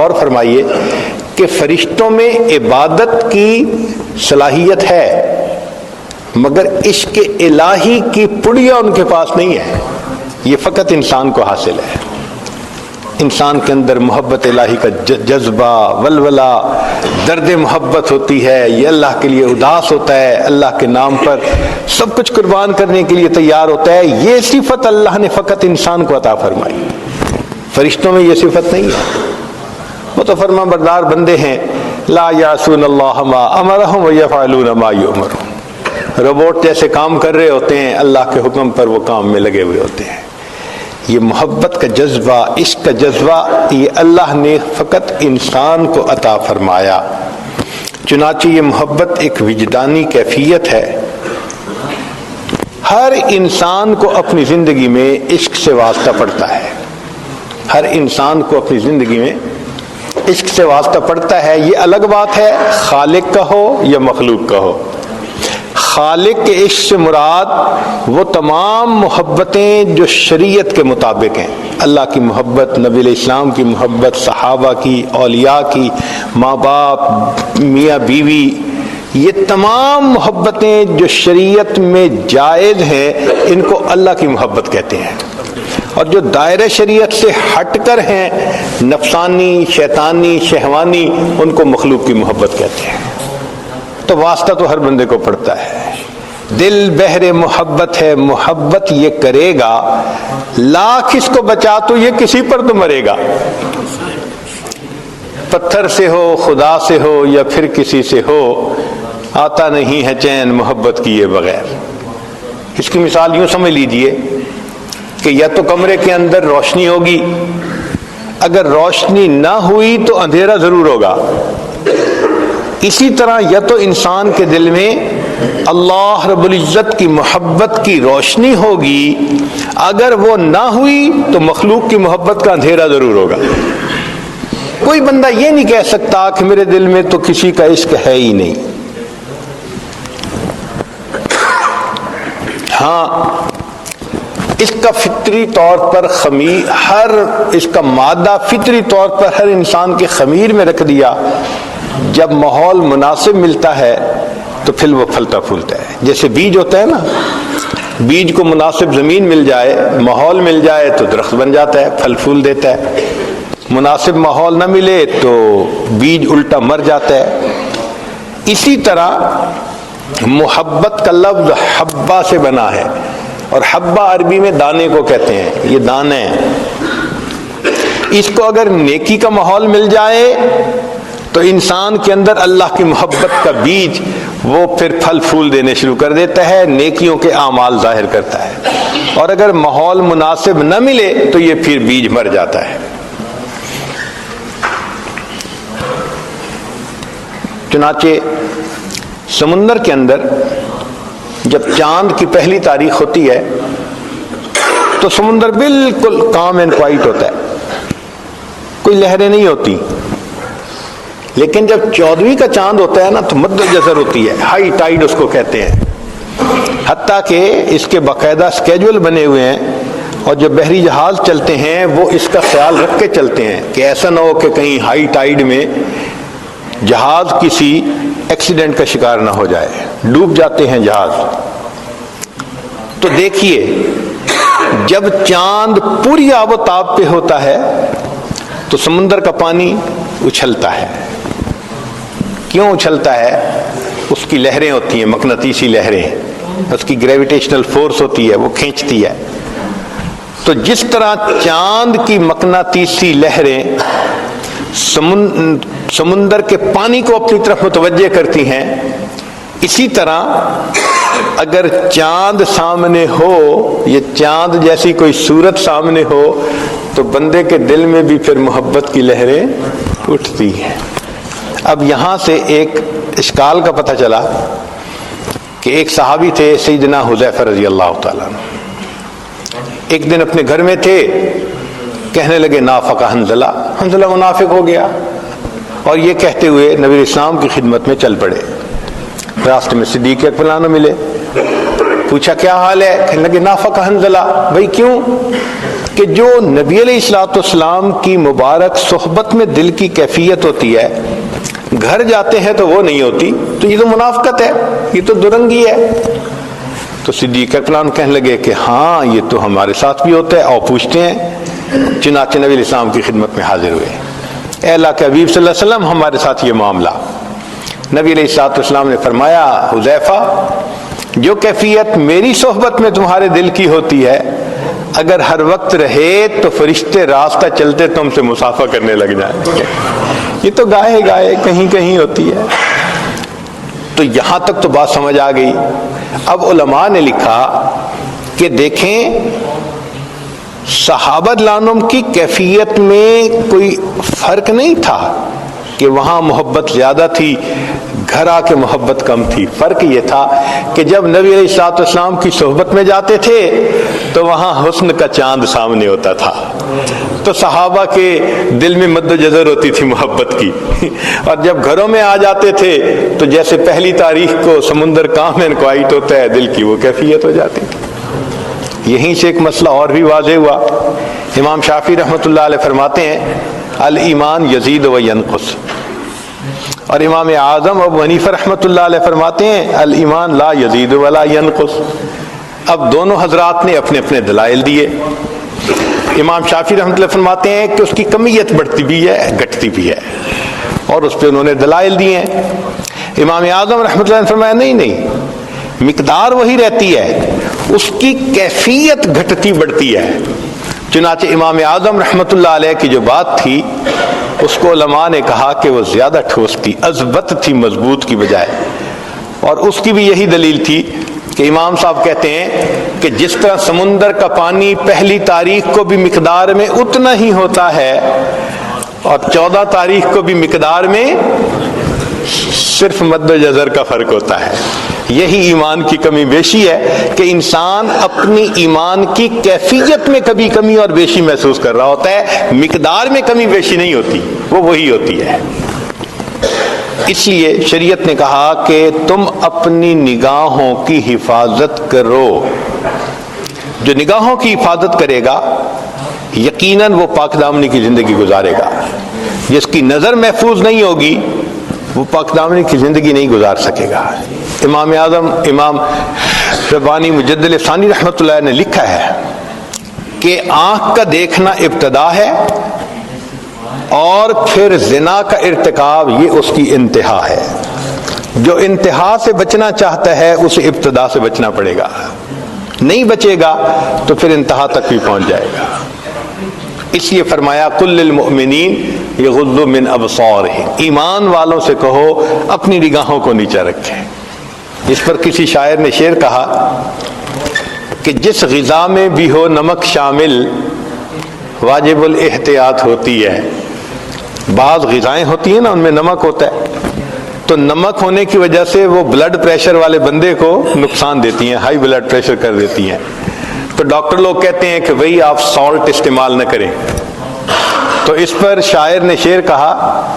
اور فرمائیے کہ فرشتوں میں عبادت کی صلاحیت ہے مگر عشق الہی کی پڑیا ان کے پاس نہیں ہے، یہ فقط انسان کو حاصل ہے۔ انسان کے اندر محبت الہی کا جذبہ، ولولہ، درد محبت ہوتی ہے، یہ اللہ کے لیے اداس ہوتا ہے، اللہ کے نام پر سب کچھ قربان کرنے کے لیے تیار ہوتا ہے، یہ صفت اللہ نے فقط انسان کو عطا فرمائی، فرشتوں میں یہ صفت نہیں ہے۔ وہ تو فرما بردار بندے ہیں، لا یعصون اللہ ما امرہم ویفعلون ما یؤمرون، روبوٹ جیسے کام کر رہے ہوتے ہیں، اللہ کے حکم پر وہ کام میں لگے ہوئے ہوتے ہیں۔ یہ محبت کا جذبہ، عشق کا جذبہ، یہ اللہ نے فقط انسان کو عطا فرمایا۔ چنانچہ یہ محبت ایک وجدانی کیفیت ہے۔ ہر انسان کو اپنی زندگی میں عشق سے واسطہ پڑتا ہے، ہر انسان کو اپنی زندگی میں عشق سے واسطہ پڑتا ہے۔ یہ الگ بات ہے خالق کا ہو یا مخلوق کا ہو۔ خالق کے عشق سے مراد وہ تمام محبتیں جو شریعت کے مطابق ہیں، اللہ کی محبت، نبی علیہ السلام کی محبت، صحابہ کی، اولیاء کی، ماں باپ، میاں بیوی، یہ تمام محبتیں جو شریعت میں جائز ہیں ان کو اللہ کی محبت کہتے ہیں، اور جو دائرہ شریعت سے ہٹ کر ہیں، نفسانی، شیطانی، شہوانی، ان کو مخلوق کی محبت کہتے ہیں۔ تو واسطہ تو ہر بندے کو پڑتا ہے۔ دل بہر محبت ہے، محبت یہ کرے گا، لاکھ اس کو بچا تو یہ کسی پر تو مرے گا، پتھر سے ہو، خدا سے ہو یا پھر کسی سے ہو، آتا نہیں ہے چین محبت کیے بغیر۔ اس کی مثال یوں سمجھ لیجئے کہ یا تو کمرے کے اندر روشنی ہوگی، اگر روشنی نہ ہوئی تو اندھیرا ضرور ہوگا۔ اسی طرح یا تو انسان کے دل میں اللہ رب العزت کی محبت کی روشنی ہوگی، اگر وہ نہ ہوئی تو مخلوق کی محبت کا اندھیرا ضرور ہوگا۔ کوئی بندہ یہ نہیں کہہ سکتا کہ میرے دل میں تو کسی کا عشق ہے ہی نہیں۔ ہاں، اس کا فطری طور پر اس کا مادہ فطری طور پر ہر انسان کے خمیر میں رکھ دیا، جب ماحول مناسب ملتا ہے تو پھر وہ پھلتا پھولتا ہے۔ جیسے بیج ہوتا ہے نا، بیج کو مناسب زمین مل جائے، ماحول مل جائے تو درخت بن جاتا ہے، پھل پھول دیتا ہے۔ مناسب ماحول نہ ملے تو بیج الٹا مر جاتا ہے۔ اسی طرح محبت کا لفظ حبہ سے بنا ہے، اور حبہ عربی میں دانے کو کہتے ہیں، یہ دانے ہیں۔ اس کو اگر نیکی کا ماحول مل جائے تو انسان کے اندر اللہ کی محبت کا بیج وہ پھر پھل پھول دینے شروع کر دیتا ہے، نیکیوں کے اعمال ظاہر کرتا ہے، اور اگر ماحول مناسب نہ ملے تو یہ پھر بیج مر جاتا ہے۔ چنانچہ سمندر کے اندر جب چاند کی پہلی تاریخ ہوتی ہے تو سمندر بالکل کام اینڈ کوائٹ ہوتا ہے، کوئی لہریں نہیں ہوتی، لیکن جب 14ویں کا چاند ہوتا ہے نا تو مد الجزر ہوتی ہے، ہائی ٹائیڈ اس کو کہتے ہیں۔ حتیٰ کہ اس کے باقاعدہ اسکیجول بنے ہوئے ہیں، اور جو بحری جہاز چلتے ہیں وہ اس کا خیال رکھ کے چلتے ہیں کہ ایسا نہ ہو کہ کہیں ہائی ٹائیڈ میں جہاز کسی ایکسیڈنٹ کا شکار نہ ہو جائے، ڈوب جاتے ہیں جہاز۔ تو دیکھیے جب چاند پوری آب و تاب پہ ہوتا ہے تو سمندر کا پانی اچھلتا ہے۔ کیوں اچھلتا ہے؟ اس کی لہریں ہوتی ہیں، مقناطیسی لہریں، اس کی گریویٹیشنل فورس ہوتی ہے، وہ کھینچتی ہے۔ تو جس طرح چاند کی مقناطیسی لہریں سمندر کے پانی کو اپنی طرف متوجہ کرتی ہیں، اسی طرح اگر چاند سامنے ہو، یہ چاند جیسی کوئی صورت سامنے ہو تو بندے کے دل میں بھی پھر محبت کی لہریں اٹھتی ہیں۔ اب یہاں سے ایک اشکال کا پتہ چلا کہ ایک صحابی تھے سیدنا حذیفہ رضی اللہ تعالیٰ عنہ، ایک دن اپنے گھر میں تھے، کہنے لگے نافق حنظلہ، حنظلہ منافق ہو گیا، اور یہ کہتے ہوئے نبی اسلام کی خدمت میں چل پڑے۔ راستے میں صدیق اکبر ملے، پوچھا کیا حال ہے؟ کہنے لگے نافق حنظلہ. بھائی کیوں؟ کہ جو نبی علیہ الصلوۃ والسلام کی مبارک صحبت میں دل کی کیفیت ہوتی ہے، گھر جاتے ہیں تو وہ نہیں ہوتی، تو یہ تو منافقت ہے، یہ تو درنگی ہے. تو صدیق اکرم کہنے لگے کہ ہاں یہ تو ہمارے ساتھ بھی ہوتا ہے، اور پوچھتے ہیں. چنانچہ نبی علیہ السلام کی خدمت میں حاضر ہوئے. اے اللہ کے حبیب صلی اللہ علیہ وسلم، ہمارے ساتھ یہ معاملہ. نبی علیہ الصلوۃ والسلام نے فرمایا حذیفہ، جو کیفیت میری صحبت میں تمہارے دل کی ہوتی ہے، اگر ہر وقت رہے تو فرشتے راستہ چلتے تم سے مصافحہ کرنے لگ جائیں. یہ تو گائے گائے کہیں کہیں ہوتی ہے. تو یہاں تک تو بات سمجھ آ گئی. اب علماء نے لکھا کہ دیکھیں صحابہ رضوان کی کیفیت میں کوئی فرق نہیں تھا کہ وہاں محبت زیادہ تھی، گھر آ کے محبت کم تھی. فرق یہ تھا کہ جب نبی علیہ الصلوۃ والسلام کی صحبت میں جاتے تھے تو وہاں حسن کا چاند سامنے ہوتا تھا، تو صحابہ کے دل میں مد و جزر ہوتی تھی محبت کی. اور جب گھروں میں آ جاتے تھے تو جیسے پہلی تاریخ کو سمندر کام اینڈ کوائٹ ہوتا ہے، دل کی وہ کیفیت ہو جاتی تھی. یہیں سے ایک مسئلہ اور بھی واضح ہوا. امام شافعی رحمۃ اللہ علیہ فرماتے ہیں الایمان یزید و ینقص، اور امام اعظم ابو حنیفہ رحمۃ اللہ علیہ فرماتے ہیں الایمان لا یزید ولا ینقص. اب دونوں حضرات نے اپنے اپنے دلائل دیے. امام شافعی رحمۃ اللہ فرماتے ہیں کہ اس کی کمیت بڑھتی بھی ہے گھٹتی بھی ہے، اور اس پہ انہوں نے دلائل دیے ہیں. امام اعظم رحمۃ اللہ نے فرمایا نہیں، مقدار وہی رہتی ہے، اس کی کیفیت گھٹتی بڑھتی ہے. چنانچہ امام اعظم رحمۃ اللہ علیہ کی جو بات تھی اس کو علماء نے کہا کہ وہ زیادہ ٹھوس تھی، اضبط تھی مضبوط کی بجائے. اور اس کی بھی یہی دلیل تھی کہ امام صاحب کہتے ہیں کہ جس طرح سمندر کا پانی پہلی تاریخ کو بھی مقدار میں اتنا ہی ہوتا ہے اور 14 تاریخ کو بھی مقدار میں صرف مد و جزر کا فرق ہوتا ہے. یہی ایمان کی کمی بیشی ہے کہ انسان اپنی ایمان کی کیفیت میں کبھی کمی اور بیشی محسوس کر رہا ہوتا ہے، مقدار میں کمی بیشی نہیں ہوتی، وہ وہی ہوتی ہے. اس لیے شریعت نے کہا کہ تم اپنی نگاہوں کی حفاظت کرو. جو نگاہوں کی حفاظت کرے گا یقیناً وہ پاک دامنی کی زندگی گزارے گا. جس کی نظر محفوظ نہیں ہوگی وہ پاک دامنی کی زندگی نہیں گزار سکے گا. امام اعظم امام ربانی مجدد ثانی رحمۃ اللہ نے لکھا ہے کہ آنکھ کا دیکھنا ابتدا ہے اور پھر زنا کا ارتکاب یہ اس کی انتہا ہے. جو انتہا سے بچنا چاہتا ہے اسے ابتدا سے بچنا پڑے گا، نہیں بچے گا تو پھر انتہا تک بھی پہنچ جائے گا. اس لیے فرمایا قل للمؤمنین یغضوا من ابصارہم، ایمان والوں سے کہو اپنی نگاہوں کو نیچا رکھیں. اس پر کسی شاعر نے شعر کہا کہ جس غذا میں بھی ہو نمک شامل واجب الاحتیاط ہوتی ہے. بعض غذائیں ہوتی ہیں نا ان میں نمک ہوتا ہے، تو نمک ہونے کی وجہ سے وہ بلڈ پریشر والے بندے کو نقصان دیتی ہیں، ہائی بلڈ پریشر کر دیتی ہیں. تو ڈاکٹر لوگ کہتے ہیں کہ بھئی آپ سالٹ استعمال نہ کریں. تو اس پر شاعر نے شعر کہا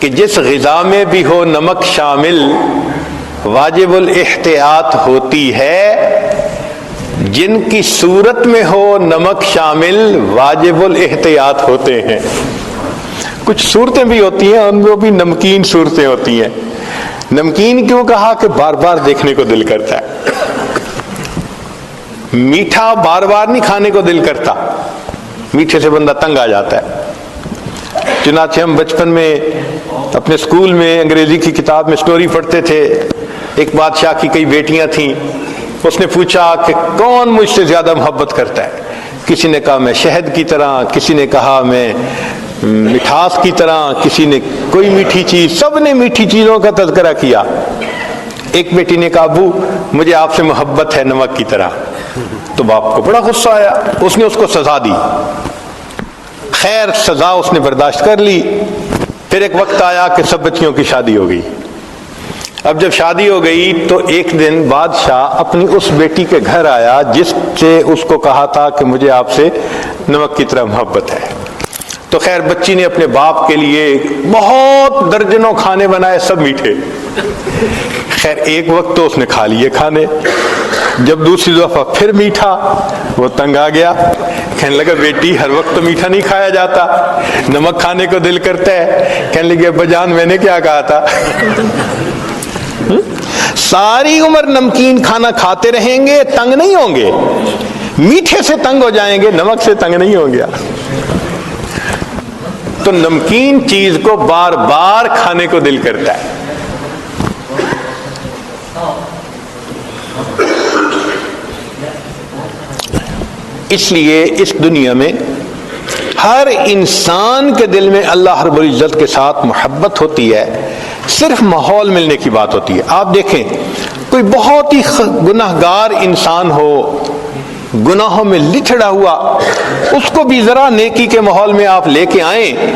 کہ جس غذا میں بھی ہو نمک شامل واجب الاحتیاط ہوتی ہے، جن کی صورت میں ہو نمک شامل واجب الاحتیاط ہوتے ہیں. کچھ صورتیں بھی ہوتی ہیں ان کو بھی نمکین صورتیں ہوتی ہیں. نمکین کیوں کہا؟ کہ بار بار دیکھنے کو دل کرتا ہے. میٹھا بار بار نہیں کھانے کو دل کرتا، میٹھے سے بندہ تنگ آ جاتا ہے. چنانچہ ہم بچپن میں اپنے اسکول میں انگریزی کی کتاب میں سٹوری پڑھتے تھے. ایک بادشاہ کی کئی بیٹیاں تھیں. اس نے پوچھا کہ کون مجھ سے زیادہ محبت کرتا ہے. کسی نے کہا میں شہد کی طرح، کسی نے کہا میں مٹھاس کی طرح، کسی نے کوئی میٹھی چیز. سب نے میٹھی چیزوں کا تذکرہ کیا. ایک بیٹی نے کہا ابو مجھے آپ سے محبت ہے نمک کی طرح. تو باپ کو بڑا غصہ آیا، اس نے اس کو سزا دی. خیر سزا اس نے برداشت کر لی. پھر ایک وقت آیا کہ سب بچیوں کی شادی ہو گئی. اب جب شادی ہو گئی تو ایک دن بادشاہ اپنی اس بیٹی کے گھر آیا جس سے اس کو کہا تھا کہ مجھے آپ سے نمک کی طرح محبت ہے. تو خیر بچی نے اپنے باپ کے لیے بہت درجنوں کھانے بنائے، سب میٹھے. خیر ایک وقت تو اس نے کھا لیے کھانے. جب دوسری دفعہ پھر میٹھا، وہ تنگ آ گیا، کہنے لگا بیٹی ہر وقت تو میٹھا نہیں کھایا جاتا، نمک کھانے کو دل کرتا ہے۔ کہنے لگے ابا جان میں نے کیا کہا تھا؟ ساری عمر نمکین کھانا کھاتے رہیں گے، تنگ نہیں ہوں گے، میٹھے سے تنگ ہو جائیں گے، نمک سے تنگ نہیں ہوں گے۔ تو نمکین چیز کو بار بار کھانے کو دل کرتا ہے۔ اس لیے اس دنیا میں ہر انسان کے دل میں اللہ رب العزت کے ساتھ محبت ہوتی ہے، صرف ماحول ملنے کی بات ہوتی ہے۔ آپ دیکھیں کوئی بہت ہی گناہگار انسان ہو، گناہوں میں لتھڑا ہوا، اس کو بھی ذرا نیکی کے ماحول میں آپ لے کے آئیں،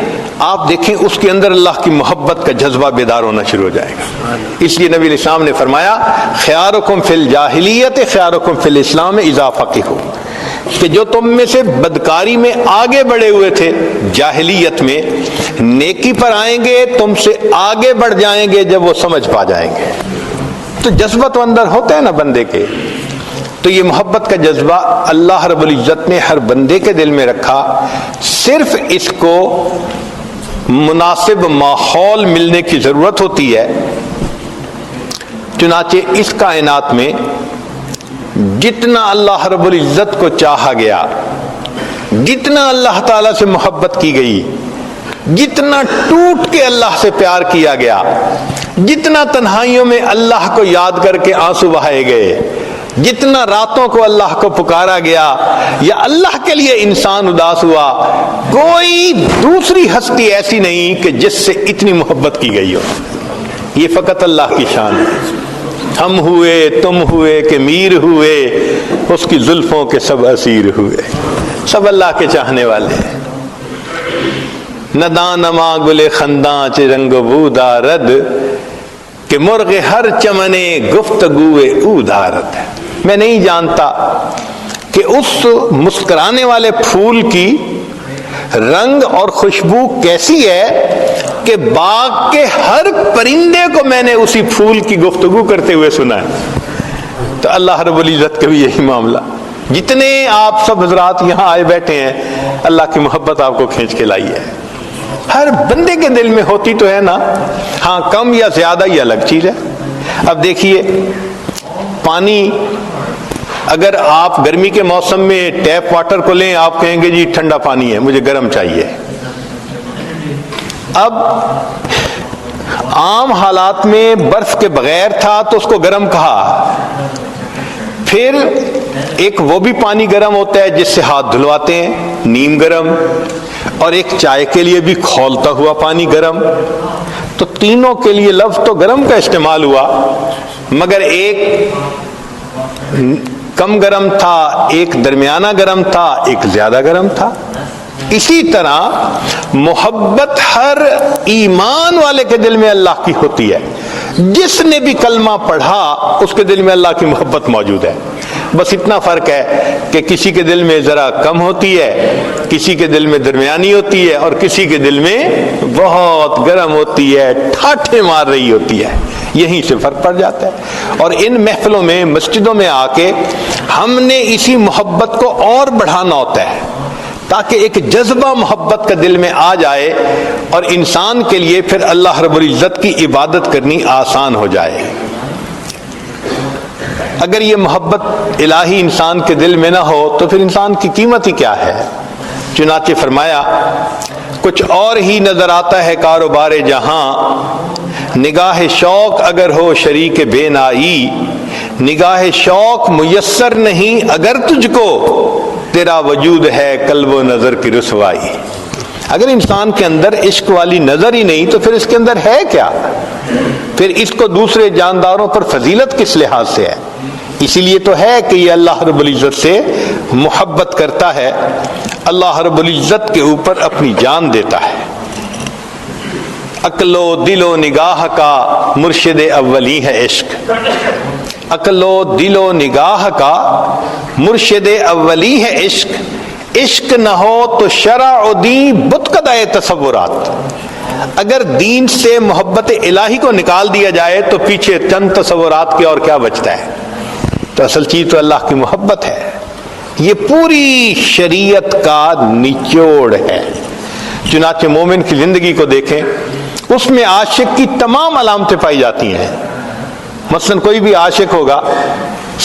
آپ دیکھیں اس کے اندر اللہ کی محبت کا جذبہ بیدار ہونا شروع ہو جائے گا۔ اس لیے نبی علیہ السلام نے فرمایا خیارکم فی الجاہلیت خیارکم فی الاسلام اذا فقہوا، کہ جو تم میں سے بدکاری میں آگے بڑھے ہوئے تھے جاہلیت میں، نیکی پر آئیں گے تم سے آگے بڑھ جائیں گے جب وہ سمجھ پا جائیں گے۔ تو جذبہ تو اندر ہوتا ہے نا بندے کے، تو یہ محبت کا جذبہ اللہ رب العزت نے ہر بندے کے دل میں رکھا، صرف اس کو مناسب ماحول ملنے کی ضرورت ہوتی ہے۔ چنانچہ اس کائنات میں جتنا اللہ رب العزت کو چاہا گیا، جتنا اللہ تعالیٰ سے محبت کی گئی، جتنا ٹوٹ کے اللہ سے پیار کیا گیا، جتنا تنہائیوں میں اللہ کو یاد کر کے آنسو بہائے گئے، جتنا راتوں کو اللہ کو پکارا گیا یا اللہ کے لیے انسان اداس ہوا، کوئی دوسری ہستی ایسی نہیں کہ جس سے اتنی محبت کی گئی ہو۔ یہ فقط اللہ کی شان ہے۔ ہم ہوئے، تم ہوئے کہ میر ہوئے، اس کی زلفوں کے سب اسیر ہوئے، سب اللہ کے چاہنے والے ہیں۔ نداں نما گل خنداں چ رنگ بو دارد، کہ مرغ ہر چمنے گفتگوئے او دارد۔ میں نہیں جانتا کہ اس مسکرانے والے پھول کی رنگ اور خوشبو کیسی ہے کہ باغ کے ہر پرندے کو میں نے اسی پھول کی گفتگو کرتے ہوئے سنا ہے۔ تو اللہ رب العزت کا بھی یہی معاملہ، جتنے آپ سب حضرات یہاں آئے بیٹھے ہیں، اللہ کی محبت آپ کو کھینچ کے لائی ہے۔ ہر بندے کے دل میں ہوتی تو ہے نا، ہاں کم یا زیادہ یہ الگ چیز ہے۔ اب دیکھیے پانی، اگر آپ گرمی کے موسم میں ٹیپ واٹر کو لیں، آپ کہیں گے جی ٹھنڈا پانی ہے، مجھے گرم چاہیے۔ اب عام حالات میں برف کے بغیر تھا تو اس کو گرم کہا، پھر ایک وہ بھی پانی گرم ہوتا ہے جس سے ہاتھ دھلواتے ہیں، نیم گرم، اور ایک چائے کے لیے بھی کھولتا ہوا پانی گرم۔ تو تینوں کے لیے لفظ تو گرم کا استعمال ہوا، مگر ایک کم گرم تھا، ایک درمیانہ گرم تھا، ایک زیادہ گرم تھا۔ اسی طرح محبت ہر ایمان والے کے دل میں اللہ کی ہوتی ہے۔ جس نے بھی کلمہ پڑھا اس کے دل میں اللہ کی محبت موجود ہے، بس اتنا فرق ہے کہ کسی کے دل میں ذرا کم ہوتی ہے، کسی کے دل میں درمیانی ہوتی ہے، اور کسی کے دل میں بہت گرم ہوتی ہے، ٹھاٹھے مار رہی ہوتی ہے۔ یہیں سے فرق پڑ جاتا ہے۔ اور ان محفلوں میں، مسجدوں میں آ کے ہم نے اسی محبت کو اور بڑھانا ہوتا ہے، تاکہ ایک جذبہ محبت کا دل میں آ جائے اور انسان کے لیے پھر اللہ رب العزت کی عبادت کرنی آسان ہو جائے۔ اگر یہ محبت الہی انسان کے دل میں نہ ہو تو پھر انسان کی قیمت ہی کیا ہے؟ چنانچہ فرمایا کچھ اور ہی نظر آتا ہے کاروبار جہاں، نگاہ شوق اگر ہو شریک بے نائی، نگاہ شوق میسر نہیں اگر تجھ کو، تیرا وجود ہے قلب و نظر کی رسوائی۔ اگر انسان کے اندر عشق والی نظر ہی نہیں تو پھر اس کے اندر ہے کیا؟ پھر اس کو دوسرے جانداروں پر فضیلت کس لحاظ سے ہے؟ اسی لیے تو ہے کہ یہ اللہ رب العزت سے محبت کرتا ہے، اللہ رب العزت کے اوپر اپنی جان دیتا ہے۔ عقل و دل و نگاہ کا مرشد اولی ہے عشق، عقل و دل و نگاہ کا مرشد اولی ہے عشق، عشق نہ ہو تو شرع و دین بت قدائے تصورات۔ اگر دین سے محبت الہی کو نکال دیا جائے تو پیچھے چند تصورات کے اور کیا بچتا ہے؟ تو اصل چیز تو اللہ کی محبت ہے. یہ پوری شریعت کا نچوڑ ہے. چنانچہ مومن کی زندگی کو دیکھیں، اس میں عاشق کی تمام علامتیں پائی جاتی ہیں. مثلا کوئی بھی عاشق ہوگا،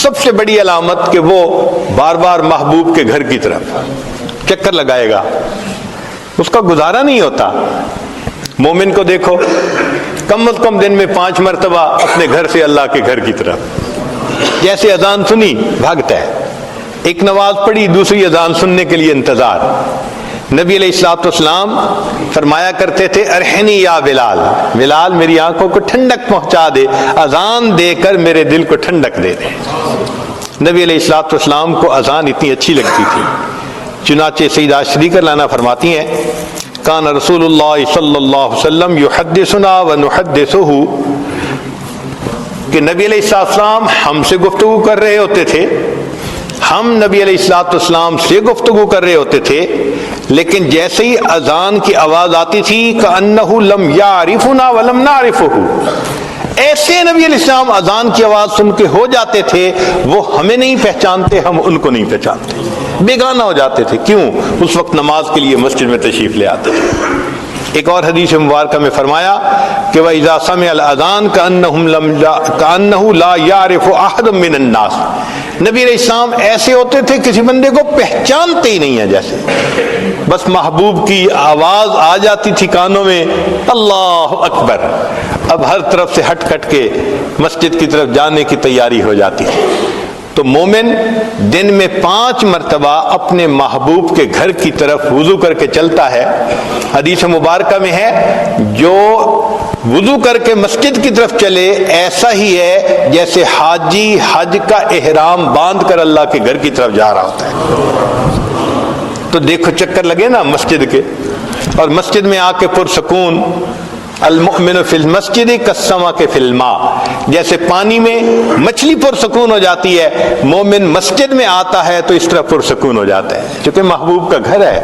سب سے بڑی علامت کہ وہ بار بار محبوب کے گھر کی طرف چکر لگائے گا، اس کا گزارا نہیں ہوتا. مومن کو دیکھو، کم از کم دن میں 5 مرتبہ اپنے گھر سے اللہ کے گھر کی طرف، جیسے اذان سنی بھاگتا ہے، ایک نماز پڑھی دوسری اذان سننے کے لیے انتظار. نبی علیہ الصلوۃ والسلام فرمایا کرتے تھے ارحنی یا بلال، بلال میری آنکھوں کو ٹھنڈک پہنچا دے، اذان دے کر میرے دل کو ٹھنڈک دے دے. نبی علیہ الصلوۃ والسلام کو اذان اتنی اچھی لگتی تھی. چنانچہ سیدہ شریکہ لانا فرماتی ہیں کان رسول اللہ صلی اللہ علیہ وسلم یحدثنا ونحدثہ، کہ نبی علیہ السلام ہم سے گفتگو کر رہے ہوتے تھے، ہم نبی علیہ الصلوۃ والسلام سے گفتگو کر رہے ہوتے تھے، لیکن جیسے ہی اذان کی آواز آتی تھی کأنہ لم یعرفنا ولم نعرفہ، ایسے نبی علیہ السلام اذان کی آواز سن کے ہو جاتے تھے، وہ ہمیں نہیں پہچانتے، ہم ان کو نہیں پہچانتے، بیگانہ ہو جاتے تھے. کیوں؟ اس وقت نماز کے لیے مسجد میں تشریف لے آتے تھے. ایک اور حدیث مبارکہ میں فرمایا کہ وَإِذَا سَمِعَ الْأَذَانَ كَأَنَّهُ لَا يَعْرِفُ أَحَدٌ مِّنَ النَّاسِ، نبی علیہ السلام ایسے ہوتے تھے کسی بندے کو پہچانتے ہی نہیں ہے، جیسے بس محبوب کی آواز آ جاتی تھی کانوں میں، اللہ اکبر، اب ہر طرف سے ہٹ کٹ کے مسجد کی طرف جانے کی تیاری ہو جاتی تھی. تو مومن دن میں 5 مرتبہ اپنے محبوب کے گھر کی طرف وضو کر کے چلتا ہے. حدیث مبارکہ میں ہے جو وضو کر کے مسجد کی طرف چلے ایسا ہی ہے جیسے حاجی حج کا احرام باندھ کر اللہ کے گھر کی طرف جا رہا ہوتا ہے. تو دیکھو چکر لگے نا مسجد کے، اور مسجد میں آ کے پرسکون. المؤمن فی المسجد کالسمک فی الماء، جیسے پانی میں مچھلی پرسکون ہو جاتی ہے، مومن مسجد میں آتا ہے تو اس طرح پرسکون ہو جاتا ہے، چونکہ محبوب کا گھر ہے.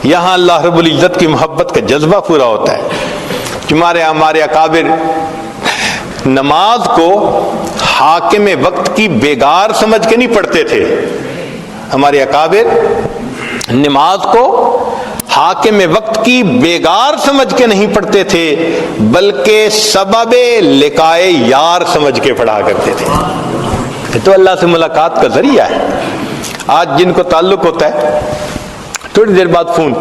یہاں اللہ رب العزت کی محبت کا جذبہ پورا ہوتا ہے. ہمارے اکابر نماز کو حاکم وقت کی بیگار سمجھ کے نہیں پڑھتے تھے. ہمارے اکابر نماز کو حاکم وقت کی بیگار سمجھ کے نہیں پڑھتے تھے، بلکہ سبب لقائے یار سمجھ کے پڑھا کرتے تھے. تو اللہ سے ملاقات کا ذریعہ ہے. آج جن کو تعلق ہوتا ہے تھوڑی دیر بعد فون،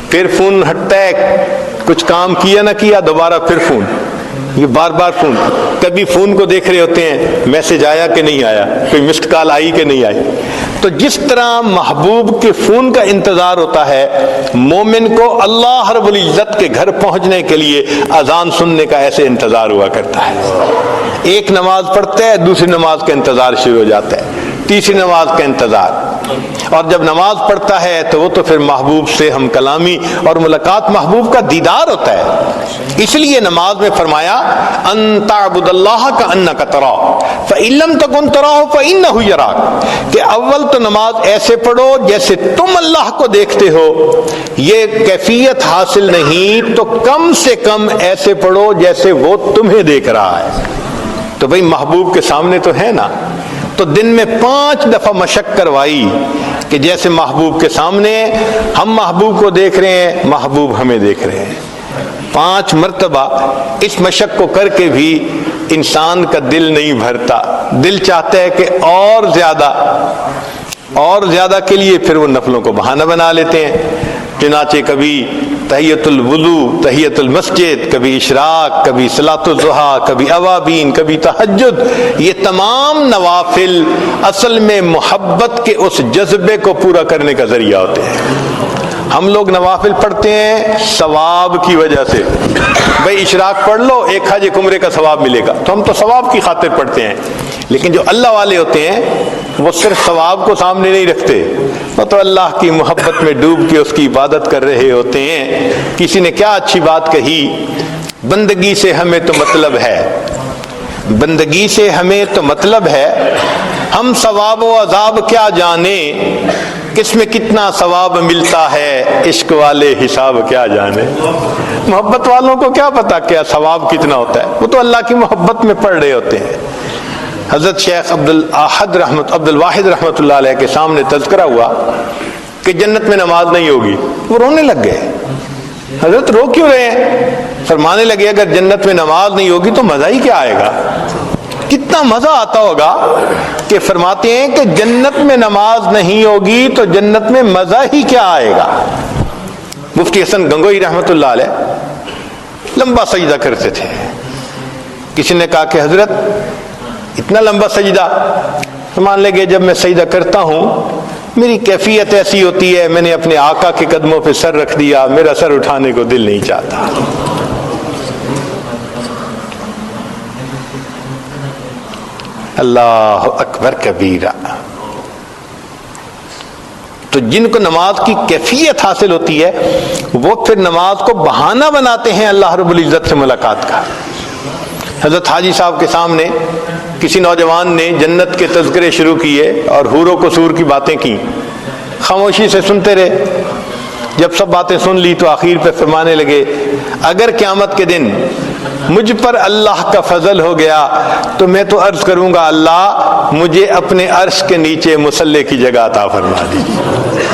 پھر فون ہٹتا ہے، کچھ کام کیا نہ کیا دوبارہ پھر فون، یہ بار بار فون. کبھی فون کو دیکھ رہے ہوتے ہیں میسج آیا کہ نہیں آیا، کوئی مسڈ کال آئی کہ نہیں آئی. تو جس طرح محبوب کے فون کا انتظار ہوتا ہے، مومن کو اللہ رب العزت کے گھر پہنچنے کے لیے اذان سننے کا ایسے انتظار ہوا کرتا ہے. ایک نماز پڑھتا ہے، دوسری نماز کا انتظار شروع ہو جاتا ہے، تیسری نماز کا انتظار. اور جب نماز پڑھتا ہے تو وہ تو پھر محبوب سے ہم کلامی اور ملاقات، محبوب کا دیدار ہوتا ہے. اس لیے نماز میں فرمایا ان تعبد اللہ کأنک تراہ فإن لم تکن تراہ فإنہ یراک، کہ اول تو نماز ایسے پڑھو جیسے تم اللہ کو دیکھتے ہو. یہ کیفیت حاصل نہیں تو کم سے کم ایسے پڑھو جیسے وہ تمہیں دیکھ رہا ہے. تو بھئی محبوب کے سامنے تو ہے نا. تو دن میں 5 دفعہ مشق کروائی کہ جیسے محبوب کے سامنے ہم محبوب کو دیکھ رہے ہیں، محبوب ہمیں دیکھ رہے ہیں. 5 مرتبہ اس مشق کو کر کے بھی انسان کا دل نہیں بھرتا. دل چاہتا ہے کہ اور زیادہ کے لیے پھر وہ نفلوں کو بہانہ بنا لیتے ہیں. چنانچہ کبھی تحیت الوضو، تحیت المسجد، کبھی اشراق، کبھی صلاۃ الضحیٰ، کبھی اوابین، کبھی تہجد. یہ تمام نوافل اصل میں محبت کے اس جذبے کو پورا کرنے کا ذریعہ ہوتے ہیں. ہم لوگ نوافل پڑھتے ہیں ثواب کی وجہ سے. بھئی اشراق پڑھ لو، 1 حج 1 عمرے کا ثواب ملے گا، تو ہم تو ثواب کی خاطر پڑھتے ہیں. لیکن جو اللہ والے ہوتے ہیں وہ صرف ثواب کو سامنے نہیں رکھتے، وہ تو اللہ کی محبت میں ڈوب کے اس کی عبادت کر رہے ہوتے ہیں. کسی نے کیا اچھی بات کہی، بندگی سے ہمیں تو مطلب ہے، بندگی سے ہمیں تو مطلب ہے، ہم ثواب و عذاب کیا جانے، کس میں کتنا ثواب ملتا ہے، عشق والے حساب کیا جانے. محبت والوں کو کیا پتا کیا ثواب کتنا ہوتا ہے، وہ تو اللہ کی محبت میں پڑھ رہے ہوتے ہیں. حضرت شیخ عبد الواحد رحمۃ اللہ علیہ کے سامنے تذکرہ ہوا کہ جنت میں نماز نہیں ہوگی، وہ رونے لگ گئے۔ حضرت رو کیوں رہے ہیں؟ فرمانے لگے اگر جنت میں نماز نہیں ہوگی تو مزہ ہی کیا آئے گا؟ کتنا مزہ آتا ہوگا کہ فرماتے ہیں کہ جنت میں نماز نہیں ہوگی تو جنت میں مزہ ہی کیا آئے گا۔ مفتی حسن گنگوئی رحمۃ اللہ علیہ لمبا سجدہ کرتے تھے۔ کسی نے کہا کہ حضرت اتنا لمبا سجدہ؟ مان لے گے جب میں سجدہ کرتا ہوں میری کیفیت ایسی ہوتی ہے، میں نے اپنے آقا کے قدموں پہ سر رکھ دیا، میرا سر اٹھانے کو دل نہیں چاہتا۔ اللہ اکبر کبیرہ۔ تو جن کو نماز کی کیفیت حاصل ہوتی ہے وہ پھر نماز کو بہانہ بناتے ہیں اللہ رب العزت سے ملاقات کا۔ حضرت حاجی صاحب کے سامنے کسی نوجوان نے جنت کے تذکرے شروع کیے اور حور و قصور کی باتیں کی، خاموشی سے سنتے رہے۔ جب سب باتیں سن لی تو آخر پہ فرمانے لگے اگر قیامت کے دن مجھ پر اللہ کا فضل ہو گیا تو میں تو عرض کروں گا اللہ مجھے اپنے عرش کے نیچے مصلی کی جگہ عطا فرما دیجیے،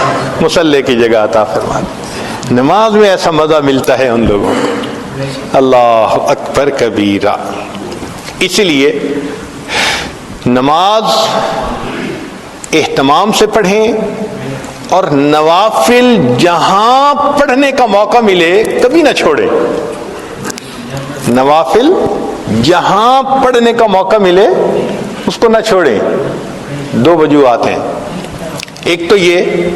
مصلی کی جگہ عطا فرما دیجیے۔ نماز میں ایسا مزہ ملتا ہے ان لوگوں کو۔ اللہ اکبر کبیرہ۔ اسی لیے نماز اہتمام سے پڑھیں اور نوافل جہاں پڑھنے کا موقع ملے کبھی نہ چھوڑیں۔ نوافل جہاں پڑھنے کا موقع ملے اس کو نہ چھوڑیں۔ دو وجوہات ہیں، ایک تو یہ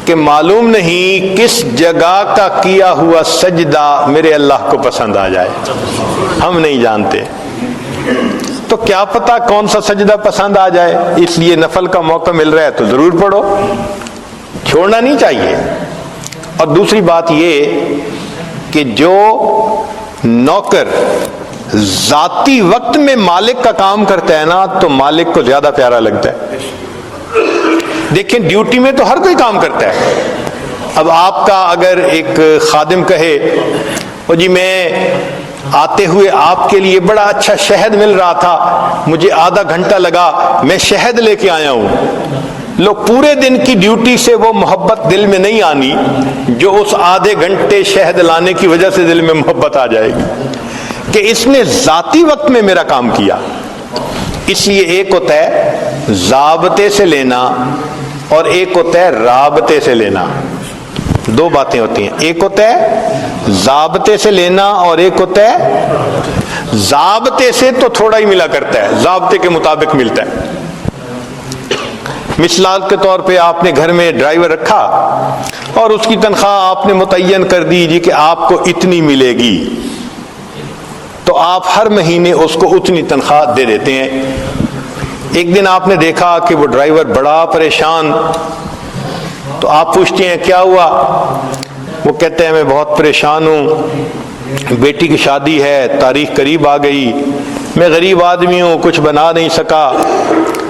کہ معلوم نہیں کس جگہ کا کیا ہوا سجدہ میرے اللہ کو پسند آ جائے، ہم نہیں جانتے، تو کیا پتا کون سا سجدہ پسند آ جائے، اس لیے نفل کا موقع مل رہا ہے تو ضرور پڑھو، چھوڑنا نہیں چاہیے۔ اور دوسری بات یہ کہ جو نوکر ذاتی وقت میں مالک کا کام کرتا ہے نا تو مالک کو زیادہ پیارا لگتا ہے۔ دیکھیں ڈیوٹی میں تو ہر کوئی کام کرتا ہے۔ اب آپ کا اگر ایک خادم کہے وہ جی میں آتے ہوئے آپ کے لیے بڑا اچھا شہد مل رہا تھا، مجھے آدھا گھنٹہ لگا، میں شہد لے کے آیا ہوں، لو پورے دن کی ڈیوٹی سے وہ محبت دل میں نہیں آنی جو اس آدھے گھنٹے شہد لانے کی وجہ سے دل میں محبت آ جائے گی کہ اس نے ذاتی وقت میں میرا کام کیا۔ اس لیے ایک ہوتا ہے ضابطے سے لینا اور ایک ہوتا ہے رابطے سے لینا، دو باتیں ہوتی ہیں، ایک ہوتا ہے ضابطے سے لینا اور ایک ہوتا ہے ضابطے سے تو تھوڑا ہی ملا کرتا ہے، ضابطے کے مطابق ملتا ہے۔ مثال کے طور پہ آپ نے گھر میں ڈرائیور رکھا اور اس کی تنخواہ آپ نے متعین کر دی جی کہ آپ کو اتنی ملے گی، تو آپ ہر مہینے اس کو اتنی تنخواہ دے دیتے ہیں۔ ایک دن آپ نے دیکھا کہ وہ ڈرائیور بڑا پریشان، تو آپ پوچھتے ہیں کیا ہوا؟ وہ کہتے ہیں میں بہت پریشان ہوں، بیٹی کی شادی ہے، تاریخ قریب آ گئی، میں غریب آدمی ہوں، کچھ بنا نہیں سکا،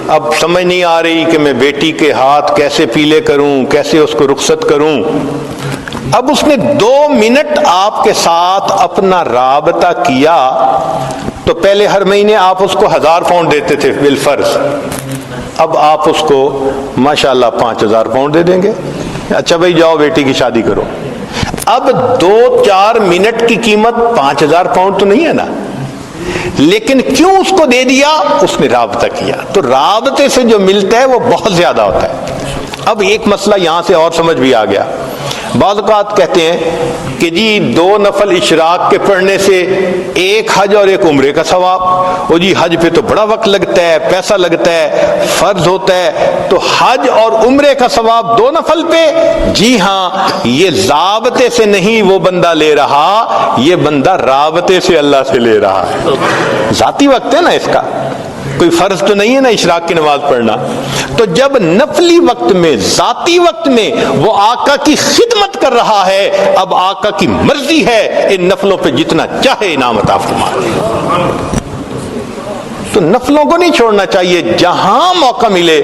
اب سمجھ نہیں آ رہی کہ میں بیٹی کے ہاتھ کیسے پیلے کروں، کیسے اس کو رخصت کروں۔ اب اس نے 2 منٹ آپ کے ساتھ اپنا رابطہ کیا تو پہلے ہر مہینے آپ اس کو 1000 پاؤنڈ دیتے تھے بالفرض، اب آپ اس کو ماشاءاللہ 5000 پاؤنڈ دے دیں گے، اچھا بھائی جاؤ بیٹی کی شادی کرو۔ اب 2-4 منٹ کی قیمت 5000 پاؤنڈ تو نہیں ہے نا، لیکن کیوں اس کو دے دیا؟ اس نے رابطہ کیا، تو رابطے سے جو ملتا ہے وہ بہت زیادہ ہوتا ہے۔ اب ایک مسئلہ یہاں سے اور سمجھ بھی آ گیا، بعض اوقات کہتے ہیں کہ جی 2 نفل اشراق کے پڑھنے سے ایک حج اور ایک عمرے کا ثواب، وہ جی حج پہ تو بڑا وقت لگتا ہے، پیسہ لگتا ہے، فرض ہوتا ہے، تو حج اور عمرے کا ثواب 2 نفل پہ؟ جی ہاں، یہ ضابطے سے نہیں وہ بندہ لے رہا، یہ بندہ رابطے سے اللہ سے لے رہا ہے۔ ذاتی وقت ہے نا اس کا، کوئی فرض تو نہیں ہے نا اشراق کی نماز پڑھنا۔ تو جب نفلی وقت میں ذاتی وقت میں وہ آقا کی خدمت کر رہا ہے، اب آقا کی مرضی ہے ان نفلوں پہ جتنا چاہے انعام عطا فرمائے۔ تو نفلوں کو نہیں چھوڑنا چاہیے، جہاں موقع ملے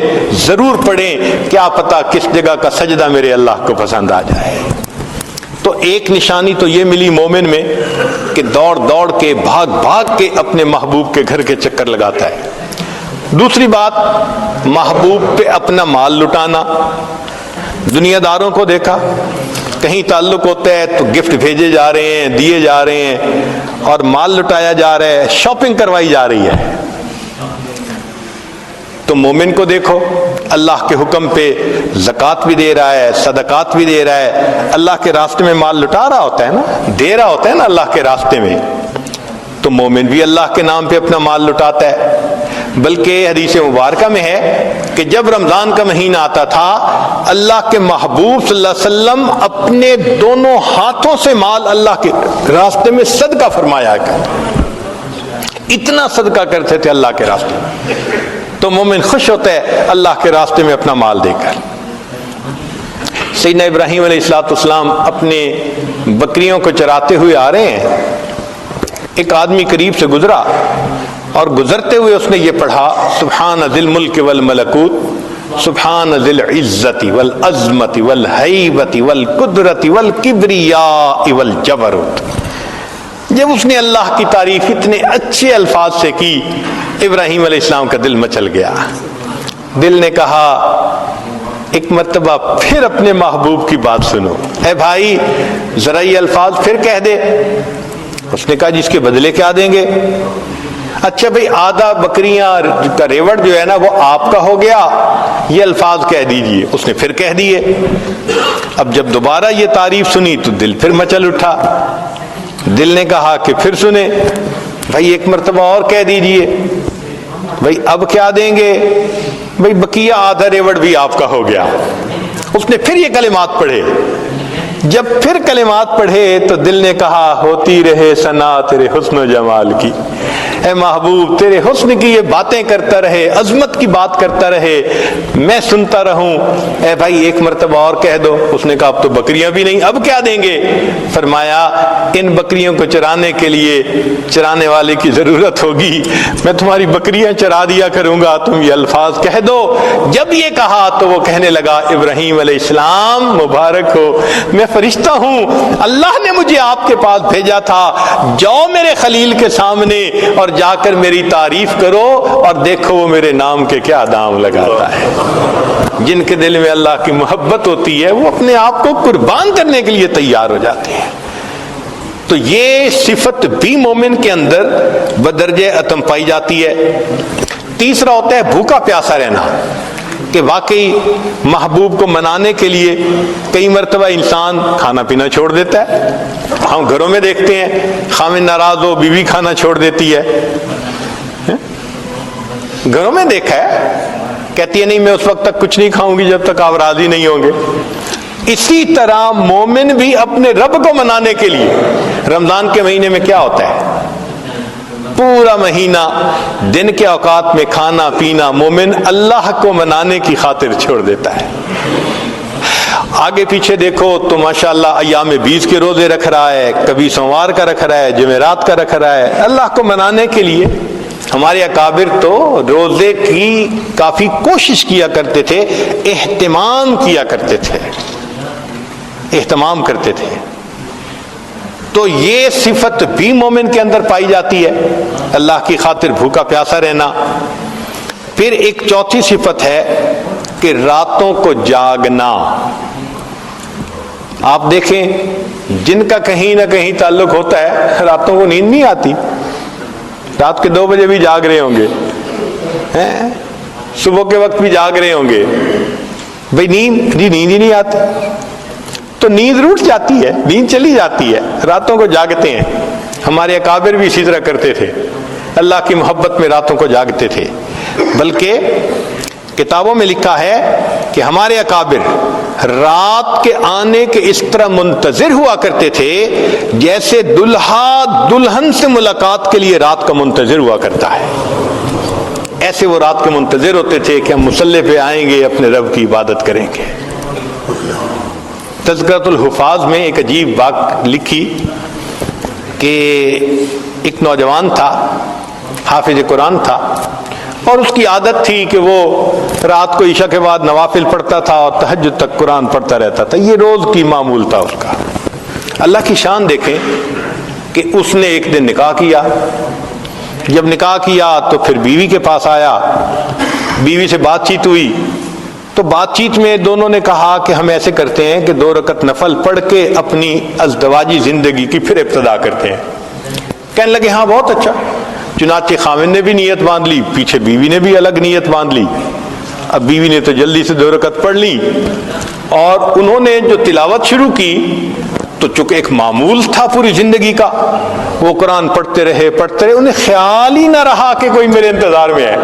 ضرور پڑھیں، کیا پتا کس جگہ کا سجدہ میرے اللہ کو پسند آ جائے۔ تو ایک نشانی تو یہ ملی مومن میں کہ دوڑ دوڑ کے بھاگ بھاگ کے اپنے محبوب کے گھر کے چکر لگاتا ہے۔ دوسری بات، محبوب پہ اپنا مال لٹانا. دنیا داروں کو دیکھا، کہیں تعلق ہوتا ہے تو گفٹ بھیجے جا رہے ہیں، دیے جا رہے ہیں، اور مال لٹایا جا رہا ہے، شاپنگ کروائی جا رہی ہے. تو مومن کو دیکھو، اللہ کے حکم پہ زکوٰۃ بھی دے رہا ہے، صدقات بھی دے رہا ہے، اللہ کے راستے میں مال لٹا رہا ہوتا ہے نا، دے رہا ہوتا ہے نا اللہ کے راستے میں. تو مومن بھی اللہ کے نام پہ اپنا مال لٹاتا ہے. بلکہ حدیث مبارکہ میں ہے کہ جب رمضان کا مہینہ آتا تھا، اللہ کے محبوب صلی اللہ علیہ وسلم اپنے دونوں ہاتھوں سے مال اللہ کے راستے میں صدقہ فرمایا کرتے، اتنا صدقہ کرتے تھے اللہ کے راستے میں. تو مومن خوش ہوتا ہے اللہ کے راستے میں اپنا مال دے کر. سیدنا ابراہیم علیہ السلام اپنے بکریوں کو چراتے ہوئے آ رہے ہیں، ایک آدمی قریب سے گزرا اور گزرتے ہوئے اس نے یہ پڑھا، سبحان ذی الملک والملکوت، سبحان ذی العزت والعظمت والہیبت والقدرت والکبریاء والجبروت. جب اس نے اللہ کی تعریف اتنے اچھے الفاظ سے کی، ابراہیم علیہ السلام کا دل مچل گیا. دل نے کہا ایک مرتبہ پھر اپنے محبوب کی بات سنو، اے بھائی ذرا یہ الفاظ پھر کہہ دے. اس نے کہا جس کے بدلے کیا دیں گے؟ اچھا بھئی آدھا بکریاں کا ریوڑ جو ہے نا وہ آپ کا ہو گیا، یہ الفاظ کہہ دیجئے. اس نے پھر کہہ دیے. اب جب دوبارہ یہ تعریف سنی تو دل پھر مچل اٹھا. دل نے کہا کہ پھر سنیں، بھئی ایک مرتبہ اور کہہ دیجئے. بھئی اب کیا دیں گے؟ بھئی بقیہ آدھا ریوڑ بھی آپ کا ہو گیا. اس نے پھر یہ کلمات پڑھے. جب پھر کلمات پڑھے تو دل نے کہا ہوتی رہے ثنا تیرے حسن و جمال کی. اے محبوب تیرے حسن کی یہ باتیں کرتا رہے، عظمت کی بات کرتا رہے، میں سنتا رہوں. اے بھائی ایک مرتبہ اور کہہ دو. اس نے کہا اب تو بکریاں بھی نہیں، اب کیا دیں گے؟ فرمایا ان بکریوں کو چرانے کے لیے چرانے والے کی ضرورت ہوگی، میں تمہاری بکریاں چرا دیا کروں گا، تم یہ الفاظ کہہ دو. جب یہ کہا تو وہ کہنے لگا ابراہیم علیہ السلام مبارک ہو، میں فرشتہ ہوں، اللہ نے مجھے آپ کے پاس بھیجا تھا، جاؤ میرے خلیل کے سامنے اور جا کر میری تعریف کرو اور دیکھو وہ میرے نام کے کیا دام لگاتا ہے. جن کے دل میں اللہ کی محبت ہوتی ہے وہ اپنے آپ کو قربان کرنے کے لیے تیار ہو جاتے ہیں. تو یہ صفت بھی مومن کے اندر بدرجہ اتم پائی جاتی ہے. تیسرا ہوتا ہے بھوکا پیاسا رہنا، کہ واقعی محبوب کو منانے کے لیے کئی مرتبہ انسان کھانا پینا چھوڑ دیتا ہے. ہم گھروں میں دیکھتے ہیں خامن ناراض ہو بیوی کھانا چھوڑ دیتی ہے. گھروں میں دیکھا ہے، کہتی ہے نہیں میں اس وقت تک کچھ نہیں کھاؤں گی جب تک آپ راضی نہیں ہوں گے. اسی طرح مومن بھی اپنے رب کو منانے کے لیے رمضان کے مہینے میں کیا ہوتا ہے، پورا مہینہ دن کے اوقات میں کھانا پینا مومن اللہ کو منانے کی خاطر چھوڑ دیتا ہے. آگے پیچھے دیکھو تو ماشاءاللہ ایام 20 کے روزے رکھ رہا ہے، کبھی سوموار کا رکھ رہا ہے، جمعرات کا رکھ رہا ہے اللہ کو منانے کے لیے. ہمارے اکابر تو روزے کی کافی کوشش کیا کرتے تھے، اہتمام کیا کرتے تھے، اہتمام کرتے تھے. تو یہ صفت بھی مومن کے اندر پائی جاتی ہے، اللہ کی خاطر بھوکا پیاسا رہنا. پھر ایک چوتھی صفت ہے کہ راتوں کو جاگنا. آپ دیکھیں جن کا کہیں نہ کہیں تعلق ہوتا ہے راتوں کو نیند نہیں آتی، رات کے 2 بجے بھی جاگ رہے ہوں گے، صبح کے وقت بھی جاگ رہے ہوں گے. بھئی نیند ہی نہیں آتی تو نیند روٹ جاتی ہے، نیند چلی جاتی ہے، راتوں کو جاگتے ہیں. ہمارے اکابر بھی اسی طرح کرتے تھے، اللہ کی محبت میں راتوں کو جاگتے تھے. بلکہ کتابوں میں لکھا ہے کہ ہمارے اکابر رات کے آنے کے اس طرح منتظر ہوا کرتے تھے جیسے دلہا دلہن سے ملاقات کے لیے رات کا منتظر ہوا کرتا ہے. ایسے وہ رات کے منتظر ہوتے تھے کہ ہم مصلی پہ آئیں گے، اپنے رب کی عبادت کریں گے. تذکرۃ الحفاظ میں ایک عجیب بات لکھی کہ ایک نوجوان تھا، حافظ قرآن تھا، اور اس کی عادت تھی کہ وہ رات کو عشاء کے بعد نوافل پڑھتا تھا اور تہجد تک قرآن پڑھتا رہتا تھا. یہ روز کی معمول تھا اس کا. اللہ کی شان دیکھیں کہ اس نے ایک دن نکاح کیا. جب نکاح کیا تو پھر بیوی کے پاس آیا، بیوی سے بات چیت ہوئی، تو بات چیت میں دونوں نے کہا کہ ہم ایسے کرتے ہیں کہ 2 رکعت نفل پڑھ کے اپنی ازدواجی زندگی کی پھر ابتدا کرتے ہیں۔ کہنے لگے ہاں بہت اچھا۔ چنانچہ خاوند نے بھی نیت باندھ لی، پیچھے بیوی نے بھی الگ نیت باندھ لی۔ اب بیوی نے تو جلدی سے 2 رکعت پڑھ لی، اور انہوں نے جو تلاوت شروع کی تو چونکہ ایک معمول تھا پوری زندگی کا، وہ قرآن پڑھتے رہے، انہیں خیال ہی نہ رہا کہ کوئی میرے انتظار میں ہے۔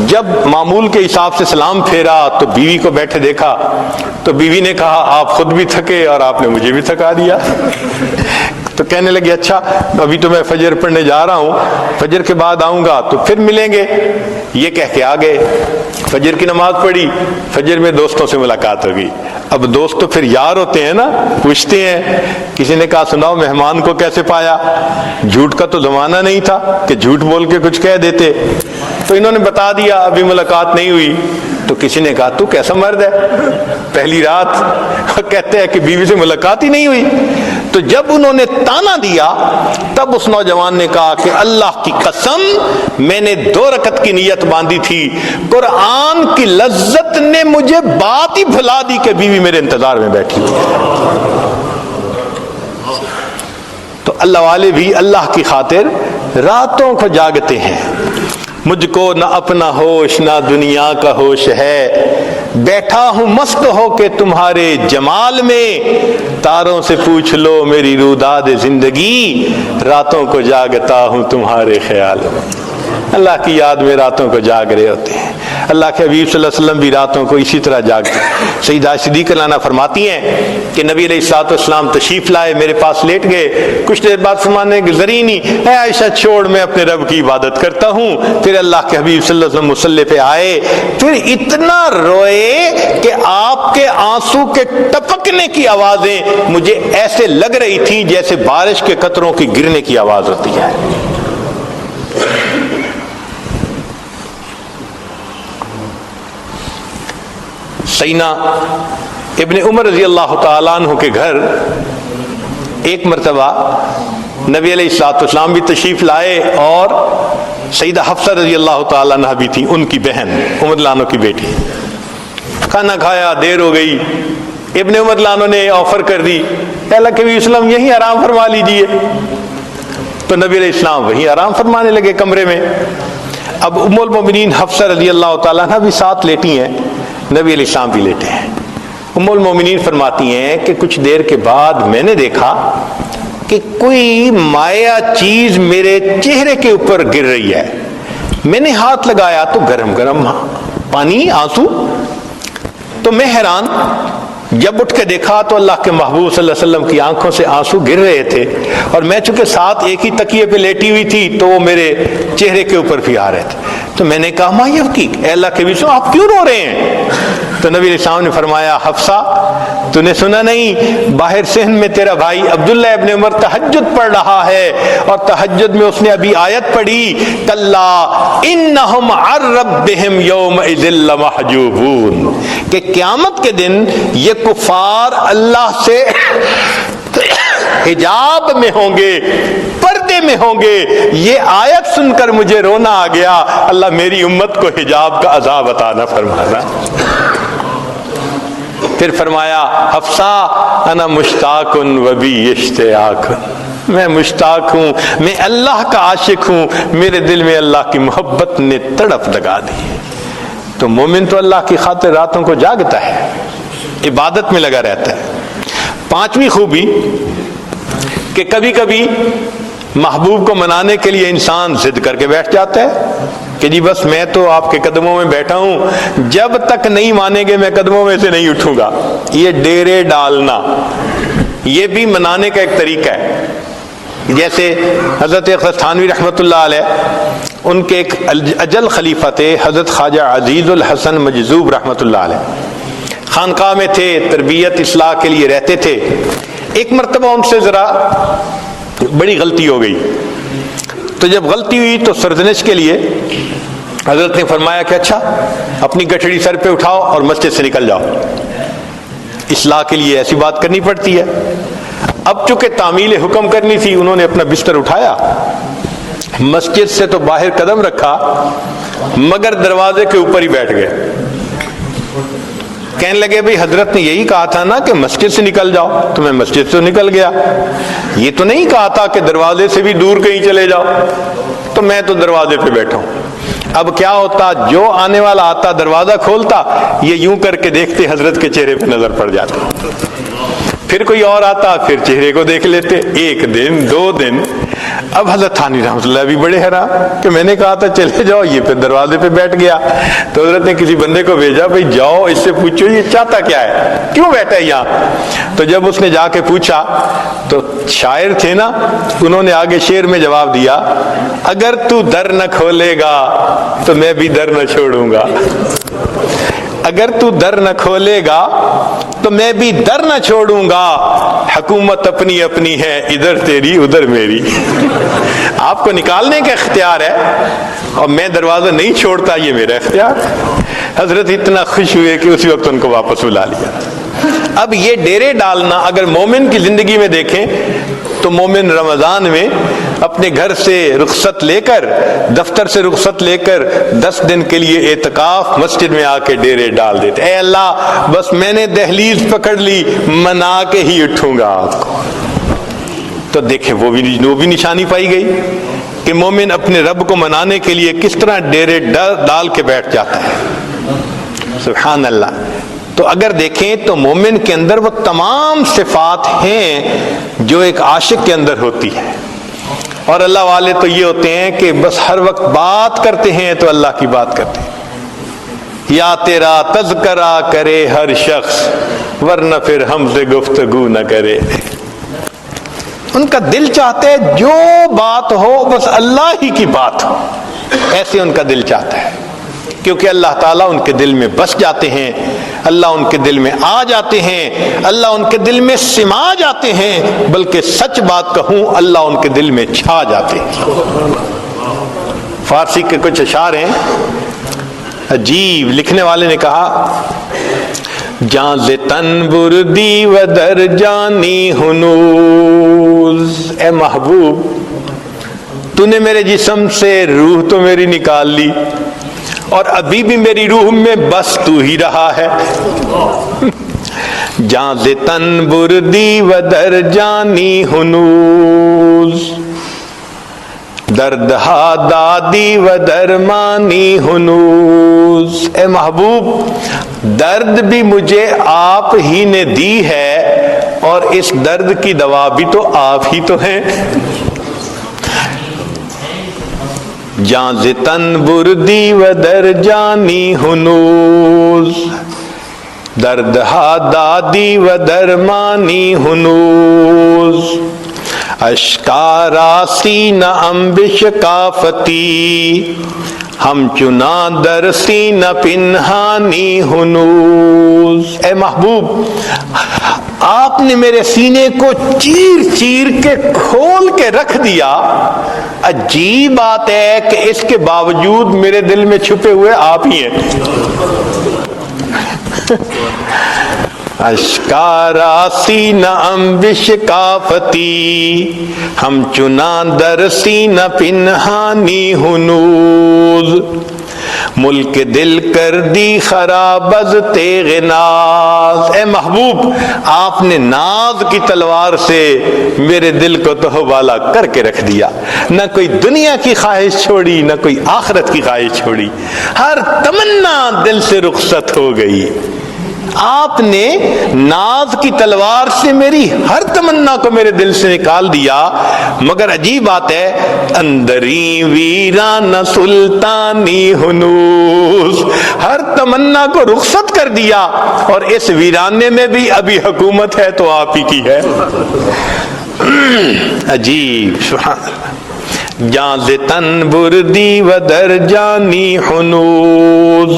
جب معمول کے حساب سے سلام پھیرا تو بیوی کو بیٹھے دیکھا تو بیوی نے کہا آپ خود بھی تھکے اور آپ نے مجھے بھی تھکا دیا۔ تو کہنے لگے اچھا ابھی تو میں فجر پڑھنے جا رہا ہوں، فجر کے بعد آؤں گا تو پھر ملیں گے۔ یہ کہہ کے آ گئے، فجر کی نماز پڑھی، فجر میں دوستوں سے ملاقات ہو گئی۔ اب دوست تو پھر یار ہوتے ہیں نا، پوچھتے ہیں۔ کسی نے کہا سناؤ مہمان کو کیسے پایا؟ جھوٹ کا تو زمانہ نہیں تھا کہ جھوٹ بول کے کچھ کہہ دیتے، تو انہوں نے بتا دیا ابھی ملاقات نہیں ہوئی۔ تو کسی نے کہا تو کیسا مرد ہے، پہلی رات کہتے ہیں کہ بیوی سے ملاقات ہی نہیں ہوئی۔ تو جب انہوں نے تانا دیا تب اس نوجوان نے کہا کہ اللہ کی قسم میں نے 2 رکعت کی نیت باندھی تھی، قرآن کی لذت نے مجھے بات ہی بھلا دی کہ بیوی میرے انتظار میں بیٹھی ہوئی ہے۔ تو اللہ والے بھی اللہ کی خاطر راتوں کو جاگتے ہیں۔ مجھ کو نہ اپنا ہوش نہ دنیا کا ہوش ہے، بیٹھا ہوں مست ہو کے تمہارے جمال میں، تاروں سے پوچھ لو میری روداد زندگی، راتوں کو جاگتا ہوں تمہارے خیال میں۔ اللہ کی یاد میں راتوں کو جاگ رہے ہوتے ہیں۔ اللہ کے حبیب صلی اللہ علیہ وسلم بھی راتوں کو اسی طرح جاگتے ہیں۔ سیدہ صدیقہ لانا فرماتی ہیں کہ نبی علیہ الصلوۃ والسلام تشریف لائے، میرے پاس لیٹ گئے، کچھ دیر بعد فرمانے گزری نہیں، اے عائشہ چھوڑ میں اپنے رب کی عبادت کرتا ہوں۔ پھر اللہ کے حبیب صلی اللہ علیہ وسلم مصلی پہ آئے، پھر اتنا روئے کہ آپ کے آنسو کے ٹپکنے کی آوازیں مجھے ایسے لگ رہی تھیں جیسے بارش کے قطروں کی گرنے کی آواز ہوتی ہے۔ سیدنا ابن عمر رضی اللہ تعالیٰ عنہ کے گھر ایک مرتبہ نبی علیہ الصلوۃ والسلام بھی تشریف لائے، اور سیدہ حفصہ رضی اللہ تعالیٰ عنہ بھی تھیں، ان کی بہن عمر لانو کی بیٹی۔ کھانا کھایا، دیر ہو گئی، ابن عمر لانو نے آفر کر دی اللہ کے نبی وسلم یہیں آرام فرما لیجئے۔ تو نبی علیہ السلام وہیں آرام فرمانے لگے کمرے میں۔ اب ام المومنین حفصہ رضی اللہ تعالیٰ عنہ بھی ساتھ لیٹی ہیں، نبی علیہ السلام بھی لیٹے ہیں۔ ام المومنین فرماتی ہیں کہ کچھ دیر کے بعد میں نے دیکھا کہ کوئی مائع چیز میرے چہرے کے اوپر گر رہی ہے۔ میں نے ہاتھ لگایا تو گرم گرم پانی، آنسو۔ تو میں حیران، جب اٹھ کے دیکھا تو اللہ کے محبوب صلی اللہ علیہ وسلم کی آنکھوں سے آنسو گر رہے تھے، اور میں چونکہ ساتھ ایک ہی تکیے پہ لیٹی ہوئی تھی تو وہ میرے چہرے کے اوپر بھی آ رہے تھے۔ تو میں نے کہا ما یبکی، اے اللہ کے نبی آپ کیوں رو رہے ہیں؟ تو نبی علیہ السلام نے فرمایا حفصہ تو نے سنا نہیں، باہر صحن میں تیرا بھائی عبداللہ ابن عمر تہجد پڑھ رہا ہے، اور تہجد میں اس نے ابھی آیت پڑھی کلا انہم عن ربہم یومئذ لمحجوبون، کہ قیامت کے دن یہ کفار اللہ سے حجاب میں ہوں گے، پردے میں ہوں گے۔ یہ آیت سن کر مجھے رونا آ گیا، اللہ میری امت کو حجاب کا عذاب عطا نہ فرمانا۔ پھر فرمایا حفصہ انا مشتاق و بی اشتیاق، میں مشتاق ہوں، میں اللہ کا عاشق ہوں، میرے دل میں اللہ کی محبت نے تڑپ لگا دی۔ تو مومن تو اللہ کی خاطر راتوں کو جاگتا ہے، عبادت میں لگا رہتا ہے۔ 5ویں خوبی کہ کبھی کبھی محبوب کو منانے کے لیے انسان ضد کر کے بیٹھ جاتا ہے کہ جی بس میں تو آپ کے قدموں میں بیٹھا ہوں، جب تک نہیں مانیں گے میں قدموں میں سے نہیں اٹھوں گا۔ یہ ڈیرے ڈالنا یہ بھی منانے کا ایک طریقہ ہے۔ جیسے حضرت تھانوی رحمۃ اللہ علیہ، ان کے ایک اجل خلیفہ تھے حضرت خواجہ عزیز الحسن مجذوب رحمۃ اللہ علیہ، خانقاہ میں تھے، تربیت اصلاح کے لیے رہتے تھے۔ ایک مرتبہ ان سے ذرا بڑی غلطی ہو گئی، تو جب غلطی ہوئی تو سرزنش کے لیے حضرت نے فرمایا کہ اچھا اپنی گٹھڑی سر پہ اٹھاؤ اور مسجد سے نکل جاؤ، اصلاح کے لیے ایسی بات کرنی پڑتی ہے۔ اب چونکہ تعمیل حکم کرنی تھی، انہوں نے اپنا بستر اٹھایا، مسجد سے تو باہر قدم رکھا مگر دروازے کے اوپر ہی بیٹھ گئے. کہنے لگے بھئی حضرت نے یہی کہا تھا نا کہ مسجد سے نکل جاؤ, تو میں مسجد سے نکل گیا. یہ تو نہیں کہا تھا کہ دروازے سے بھی دور کہیں چلے جاؤ, تو میں تو دروازے پہ بیٹھا ہوں. اب کیا ہوتا, جو آنے والا آتا دروازہ کھولتا, یہ یوں کر کے دیکھتے حضرت کے چہرے پہ نظر پڑ جاتا. پھر کوئی اور آتا, پھر چہرے کو دیکھ لیتے. 1 دن 2 دن. اب حضرت تھانوی رحمۃ اللہ بھی بڑے حیران کہ میں نے کہا تھا چلے جاؤ, یہ پھر دروازے پہ بیٹھ گیا. تو حضرت نے کسی بندے کو بھیجا, بھئی جاؤ اس سے پوچھو یہ چاہتا کیا ہے, کیوں بیٹھا ہے یہاں. تو جب اس نے جا کے پوچھا تو شاعر تھے نا, انہوں نے آگے شعر میں جواب دیا, اگر تو در نہ کھولے گا تو میں بھی در نہ چھوڑوں گا. اگر تو در نہ کھولے گا تو میں بھی در نہ چھوڑوں گا. حکومت اپنی اپنی ہے, ادھر تیری ادھر میری. آپ کو نکالنے کا اختیار ہے اور میں دروازہ نہیں چھوڑتا, یہ میرا اختیار. حضرت اتنا خوش ہوئے کہ اسی وقت ان کو واپس بلا لیا. اب یہ ڈیرے ڈالنا اگر مومن کی زندگی میں دیکھیں تو مومن رمضان میں اپنے گھر سے رخصت لے کر, دفتر سے رخصت لے کر 10 دن کے لیے اعتکاف مسجد میں آ کے ڈیرے ڈال دیتے. اے اللہ بس میں نے دہلیز پکڑ لی, منا کے ہی اٹھوں گا آپ کو. تو دیکھیں وہ بھی نشانی پائی گئی کہ مومن اپنے رب کو منانے کے لیے کس طرح ڈیرے ڈال کے بیٹھ جاتا ہے. سبحان اللہ. تو اگر دیکھیں تو مومن کے اندر وہ تمام صفات ہیں جو ایک عاشق کے اندر ہوتی ہے. اور اللہ والے تو یہ ہوتے ہیں کہ بس ہر وقت بات کرتے ہیں تو اللہ کی بات کرتے ہیں. یا تیرا تذکرہ کرے ہر شخص ورنہ پھر ہم سے گفتگو نہ کرے. ان کا دل چاہتا ہے جو بات ہو بس اللہ ہی کی بات ہو, ایسے ان کا دل چاہتا ہے, کیونکہ اللہ تعالیٰ ان کے دل میں بس جاتے ہیں, اللہ ان کے دل میں آ جاتے ہیں, اللہ ان کے دل میں سما جاتے ہیں, بلکہ سچ بات کہوں اللہ ان کے دل میں چھا جاتے ہیں. فارسی کے کچھ اشعار ہیں عجیب. لکھنے والے نے کہا, جاں ز تن بردی و در جانی ہنوز. اے محبوب تو نے میرے جسم سے روح تو میری نکال لی, اور ابھی بھی میری روح میں بس تو ہی رہا ہے. جاں ز تن بردی و در جانی ہنوز, دردہا دادی و درمانی ہنوز. اے محبوب درد بھی مجھے آپ ہی نے دی ہے, اور اس درد کی دوا بھی تو آپ ہی تو ہیں. جاں ز تن بردی و در جانی ہنوز, دردہا دادی و درمانی ہنوز. اشکارا سینہ انبش کافتی, ہم چنا در سینہ پنہانی ہنوز. اے محبوب آپ نے میرے سینے کو چیر چیر کے کھول کے رکھ دیا. عجیب بات ہے کہ اس کے باوجود میرے دل میں چھپے ہوئے آپ ہی ہیں. اشکارا سینہ انبش کافتی, ہم چنا در سینہ پنہانی ہنوز. ملک دل کر دی خراب از تیغ ناز. اے محبوب آپ نے ناز کی تلوار سے میرے دل کو تو حوالہ کر کے رکھ دیا. نہ کوئی دنیا کی خواہش چھوڑی, نہ کوئی آخرت کی خواہش چھوڑی, ہر تمنا دل سے رخصت ہو گئی. آپ نے ناز کی تلوار سے میری ہر تمنا کو میرے دل سے نکال دیا. مگر عجیب بات ہے, اندری ویران سلطانی ہنوز, ہر تمنا کو رخصت کر دیا, اور اس ویرانے میں بھی ابھی حکومت ہے تو آپ ہی کی ہے. عجیب, سبحان اللہ. جاں ز تن بردی و در جانی ہنوز,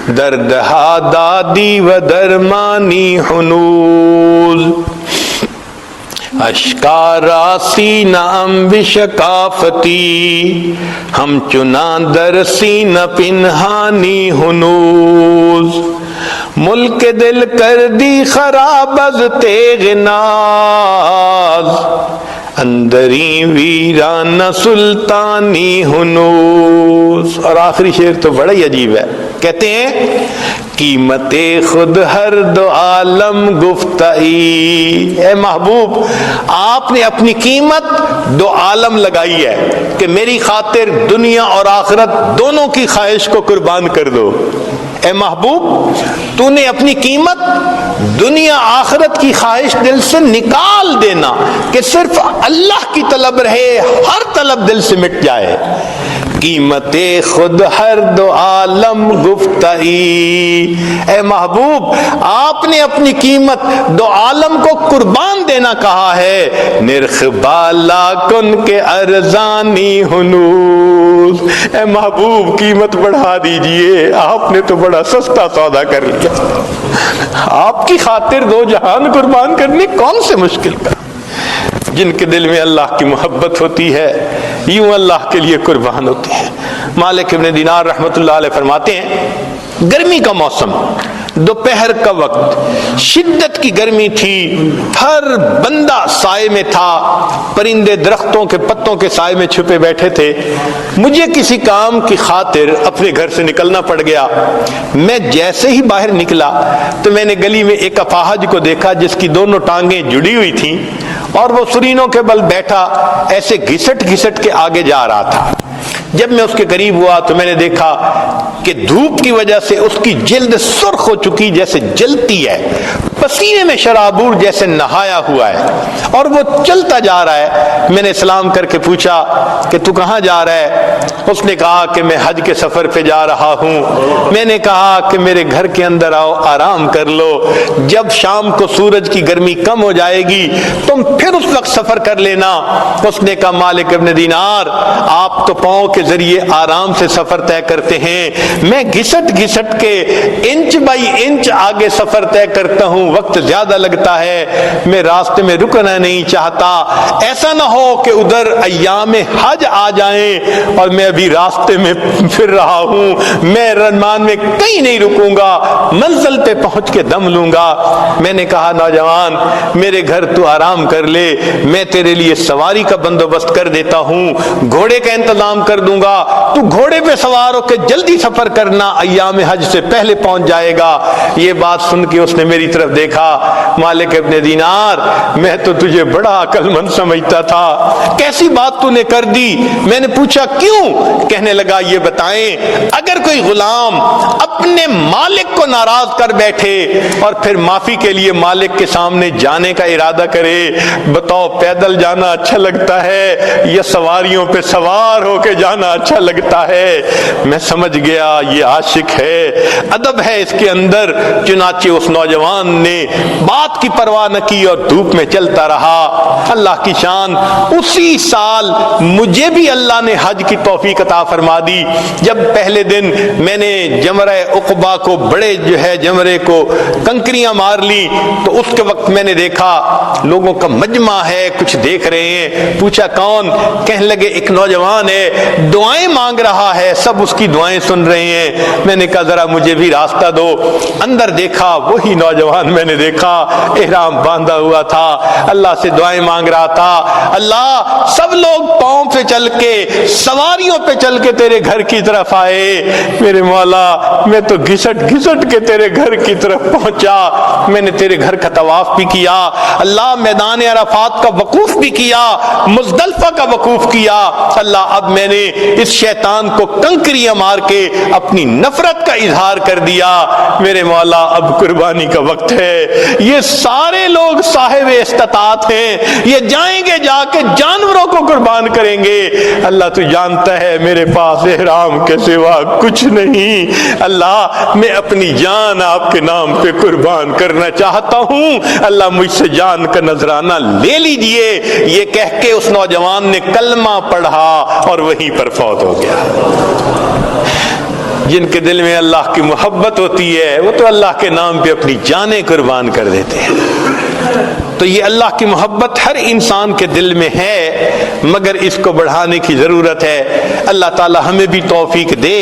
دردہا دادی و درمانی ہنوز. اشکارا سینہ انبش کافتی, ہم چنا در سینہ پنہانی ہنوز. ملک دل کر دی خراب از تیغ ناز, اندری ویران سلطانی ہنوز. اور آخری شعر تو بڑا ہی عجیب ہے. کہتے ہیں قیمت خود ہر دو عالم گفتائی. اے محبوب آپ نے اپنی قیمت دو عالم لگائی ہے کہ میری خاطر دنیا اور آخرت دونوں کی خواہش کو قربان کر دو. اے محبوب تو نے اپنی قیمت دنیا آخرت کی خواہش دل سے نکال دینا کہ صرف اللہ کی طلب رہے, ہر طلب دل سے مٹ جائے. قیمت خود ہر دو عالم گفتائی. اے محبوب آپ نے اپنی قیمت دو عالم کو قربان دینا کہا ہے. نرخ بالا کن کے ارزانی ہنوز. اے محبوب قیمت بڑھا دیجئے, آپ نے تو بڑا سستا سودا کر لیا. آپ کی خاطر دو جہان قربان کرنے کون سے مشکل کا. جن کے دل میں اللہ کی محبت ہوتی ہے یوں اللہ کے لیے قربان ہوتے ہیں. مالک ابن دینار رحمت اللہ علیہ فرماتے ہیں گرمی کا موسم, دوپہر کا وقت, شدت کی گرمی تھی, ہر بندہ سائے میں تھا, پرندے درختوں کے پتوں کے سائے میں چھپے بیٹھے تھے. مجھے کسی کام کی خاطر اپنے گھر سے نکلنا پڑ گیا. میں جیسے ہی باہر نکلا تو میں نے گلی میں ایک اپاہج کو دیکھا جس کی دونوں ٹانگیں جڑی ہوئی تھیں اور وہ سرینوں کے بل بیٹھا ایسے گھسٹ گھسٹ کے آگے جا رہا تھا. جب میں اس کے قریب ہوا تو میں نے دیکھا کہ دھوپ کی وجہ سے اس کی جلد سرخ ہو چکی جیسے جلتی ہے, پسینے میں شرابور جیسے نہایا ہوا ہے, اور وہ چلتا جا رہا ہے. میں نے سلام کر کے پوچھا کہ تو کہاں جا رہا ہے؟ اس نے کہا کہ میں حج کے سفر پہ جا رہا ہوں. میں نے کہا کہ میرے گھر کے اندر آؤ, آرام کر لو, جب شام کو سورج کی گرمی کم ہو جائے گی تم پھر اس وقت سفر کر لینا. اس نے کہا مالک ابن دینار آپ تو پاؤں کے ذریعے آرام سے سفر طے کرتے ہیں, میں گھسٹ گھسٹ کے انچ بائی انچ آگے سفر طے کرتا ہوں, وقت زیادہ لگتا ہے, میں راستے میں رکنا نہیں چاہتا. ایسا نہ ہو کہ ادھر ایام حج آ جائیں اور میں ابھی راستے میں پھر رہا ہوں. میں رمان میں کہیں نہیں رکوں گا, منزل پہ پہنچ کے دم لوں گا. میں نے کہا نوجوان میرے گھر تو آرام کر لے, میں تیرے لیے سواری کا بندوبست کر دیتا ہوں, گھوڑے کا انتظام کر دوں گا, تو گھوڑے پہ سوار ہو کے جلدی سفر کرنا, ایام حج سے پہلے پہنچ جائے گا. یہ بات سن کے اس نے میری طرف دیکھا. مالک ابن دینار میں تو تجھے بڑا عقل مند سمجھتا تھا, کیسی بات تو نے کر دی. میں نے پوچھا کیوں؟ کہنے لگا یہ بتائیں اگر کوئی غلام اپنے مالک کو ناراض کر بیٹھے اور پھر معافی کے لیے مالک کے سامنے جانے کا ارادہ کرے, بتاؤ پیدل جانا اچھا لگتا ہے یا سواریوں پہ سوار ہو کے جانا اچھا لگتا ہے؟ میں سمجھ گیا یہ عاشق ہے, ادب ہے اس کے اندر. چنانچہ اس نوجوان نے بات کی پرواہ نہ کی اور دھوپ میں چلتا رہا. اللہ کی شان, اسی سال مجھے بھی اللہ نے حج کی توفیق عطا فرما دی. جب پہلے دن میں نے جمرہ عقبہ کو بڑے جمرے کو کنکریاں مار لی تو اس کے وقت میں نے دیکھا لوگوں کا مجمع ہے, کچھ دیکھ رہے ہیں. پوچھا کون؟ کہنے لگے ایک نوجوان ہے, دعائیں مانگ رہا ہے, سب اس کی دعائیں سن رہے ہیں. میں نے کہا ذرا مجھے بھی راستہ دو. اندر دیکھا وہی نوجوان میں نے دیکھا احرام باندھا ہوا تھا, اللہ سے دعائیں مانگ رہا تھا. اللہ سب لوگ پاؤں پہ چل کے سواریوں پہ چل کے تیرے گھر کی طرف آئے, میرے مولا میں تو گھسٹ گھسٹ کے تیرے گھر کی طرف پہنچا. میں نے تیرے گھر کا طواف بھی کیا, اللہ میدان عرفات کا وقوف بھی کیا, مزدلفہ کا وقوف کیا. اللہ اب میں نے اس شیطان کو کنکریاں مار کے اپنی نفرت کا اظہار کر دیا. میرے مولا اب قربانی کا وقت ہے. یہ سارے لوگ صاحب استطاعت ہیں, یہ جائیں گے جا کے جانوروں کو قربان کریں گے. اللہ تو جانتا ہے میرے پاس احرام کے سوا کچھ نہیں. اللہ میں اپنی جان آپ کے نام پہ قربان کرنا چاہتا ہوں, اللہ مجھ سے جان کا نذرانہ لے لیجئے. یہ کہہ کے اس نوجوان نے کلمہ پڑھا اور وہیں پر فوت ہو گیا. جن کے دل میں اللہ کی محبت ہوتی ہے وہ تو اللہ کے نام پہ اپنی جانیں قربان کر دیتے ہیں. تو تو یہ اللہ کی محبت ہر انسان کے دل میں ہے، مگر اس کو بڑھانے کی ضرورت ہے۔ اللہ تعالی ہمیں بھی توفیق دے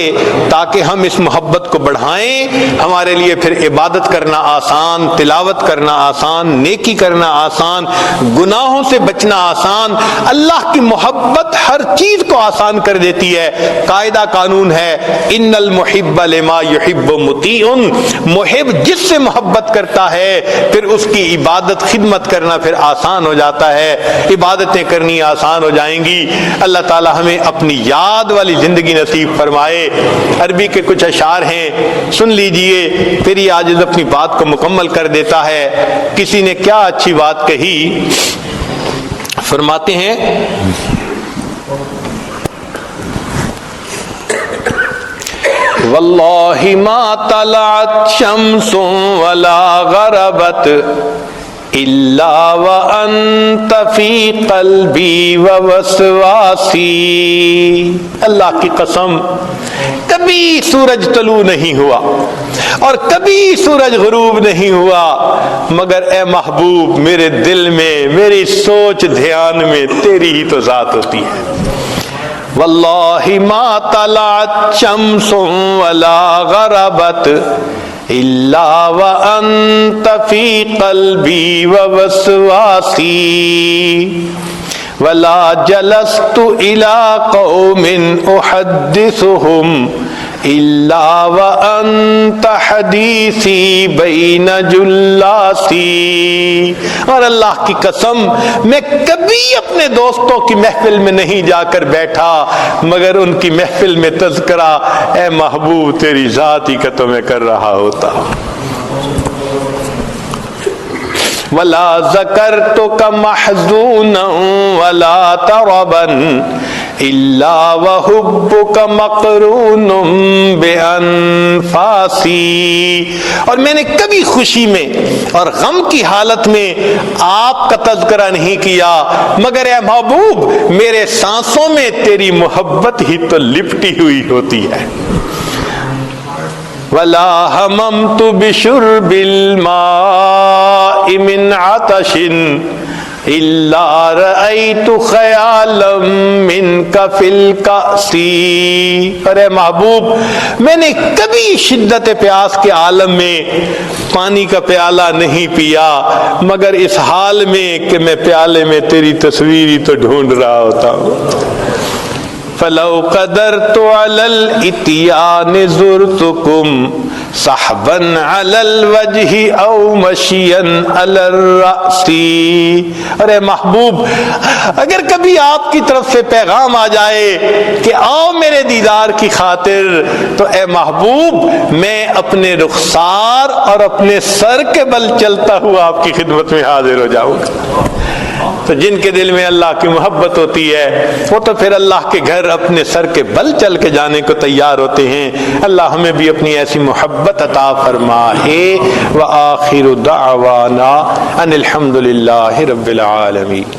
تاکہ ہم اس محبت کو بڑھائیں، ہمارے لیے پھر عبادت کرنا آسان، تلاوت کرنا آسان، نیکی کرنا آسان، گناہوں سے بچنا آسان۔ اللہ کی محبت ہر چیز کو آسان کر دیتی ہے۔ قاعدہ قانون ہے، ان المحب لما یحب مطیع، محب جس سے محبت کرتا ہے پھر اس کی عبادت خدمت کرنا پھر آسان ہو جاتا ہے، عبادتیں کرنی آسان ہو جائیں گی۔ اللہ تعالی ہمیں اپنی یاد والی زندگی نصیب فرمائے۔ عربی کے کچھ اشعار ہیں، سن لیجئے، پھر یہ عاجز اپنی بات کو مکمل کر دیتا ہے۔ کسی نے کیا اچھی بات کہی، فرماتے ہیں واللہ ما طلعت شمس ولا غربت الا وانت فی قلبی ووسواسی، اللہ کی قسم کبھی سورج طلوع نہیں ہوا اور کبھی سورج غروب نہیں ہوا، مگر اے محبوب میرے دل میں، میری سوچ دھیان میں تیری ہی تو ذات ہوتی ہے۔ واللہ ما طلعت شمس ولا غربت الا وانت فی قلبی ووسواسی، ولا جلست الى قوم احدثهم الا وانت حدیثی بین جلاسی، اور اللہ کی قسم میں کبھی اپنے دوستوں کی محفل میں نہیں جا کر بیٹھا مگر ان کی محفل میں تذکرہ اے محبوب تیری ذات ہی کا تو میں کر رہا ہوتا۔ ولا ذکرتک محزونا ولا تربا الا وحبک مقرون بانفاسی، اور میں نے کبھی خوشی میں اور غم کی حالت میں آپ کا تذکرہ نہیں کیا مگر اے محبوب میرے سانسوں میں تیری محبت ہی تو لپٹی ہوئی ہوتی ہے۔ ولا ہممت بشرب الماء من عطش الا رأیت خیالا منک فی الکأس، ارے محبوب میں نے کبھی شدت پیاس کے عالم میں پانی کا پیالہ نہیں پیا مگر اس حال میں کہ میں پیالے میں تیری تصویر ہی تو ڈھونڈ رہا ہوتا ہوں۔ فلو قدرت علی الاتیان زرتکم صحبا علی الوجہ او مشیا علی الرأس، ارے محبوب اگر کبھی آپ کی طرف سے پیغام آ جائے کہ آؤ میرے دیدار کی خاطر تو اے محبوب میں اپنے رخسار اور اپنے سر کے بل چلتا ہوا آپ کی خدمت میں حاضر ہو جاؤں گا۔ تو جن کے دل میں اللہ کی محبت ہوتی ہے وہ تو پھر اللہ کے گھر اپنے سر کے بل چل کے جانے کو تیار ہوتے ہیں۔ اللہ ہمیں بھی اپنی ایسی محبت عطا فرمائے۔ وآخر دعوانا ان الحمد للہ رب العالمین۔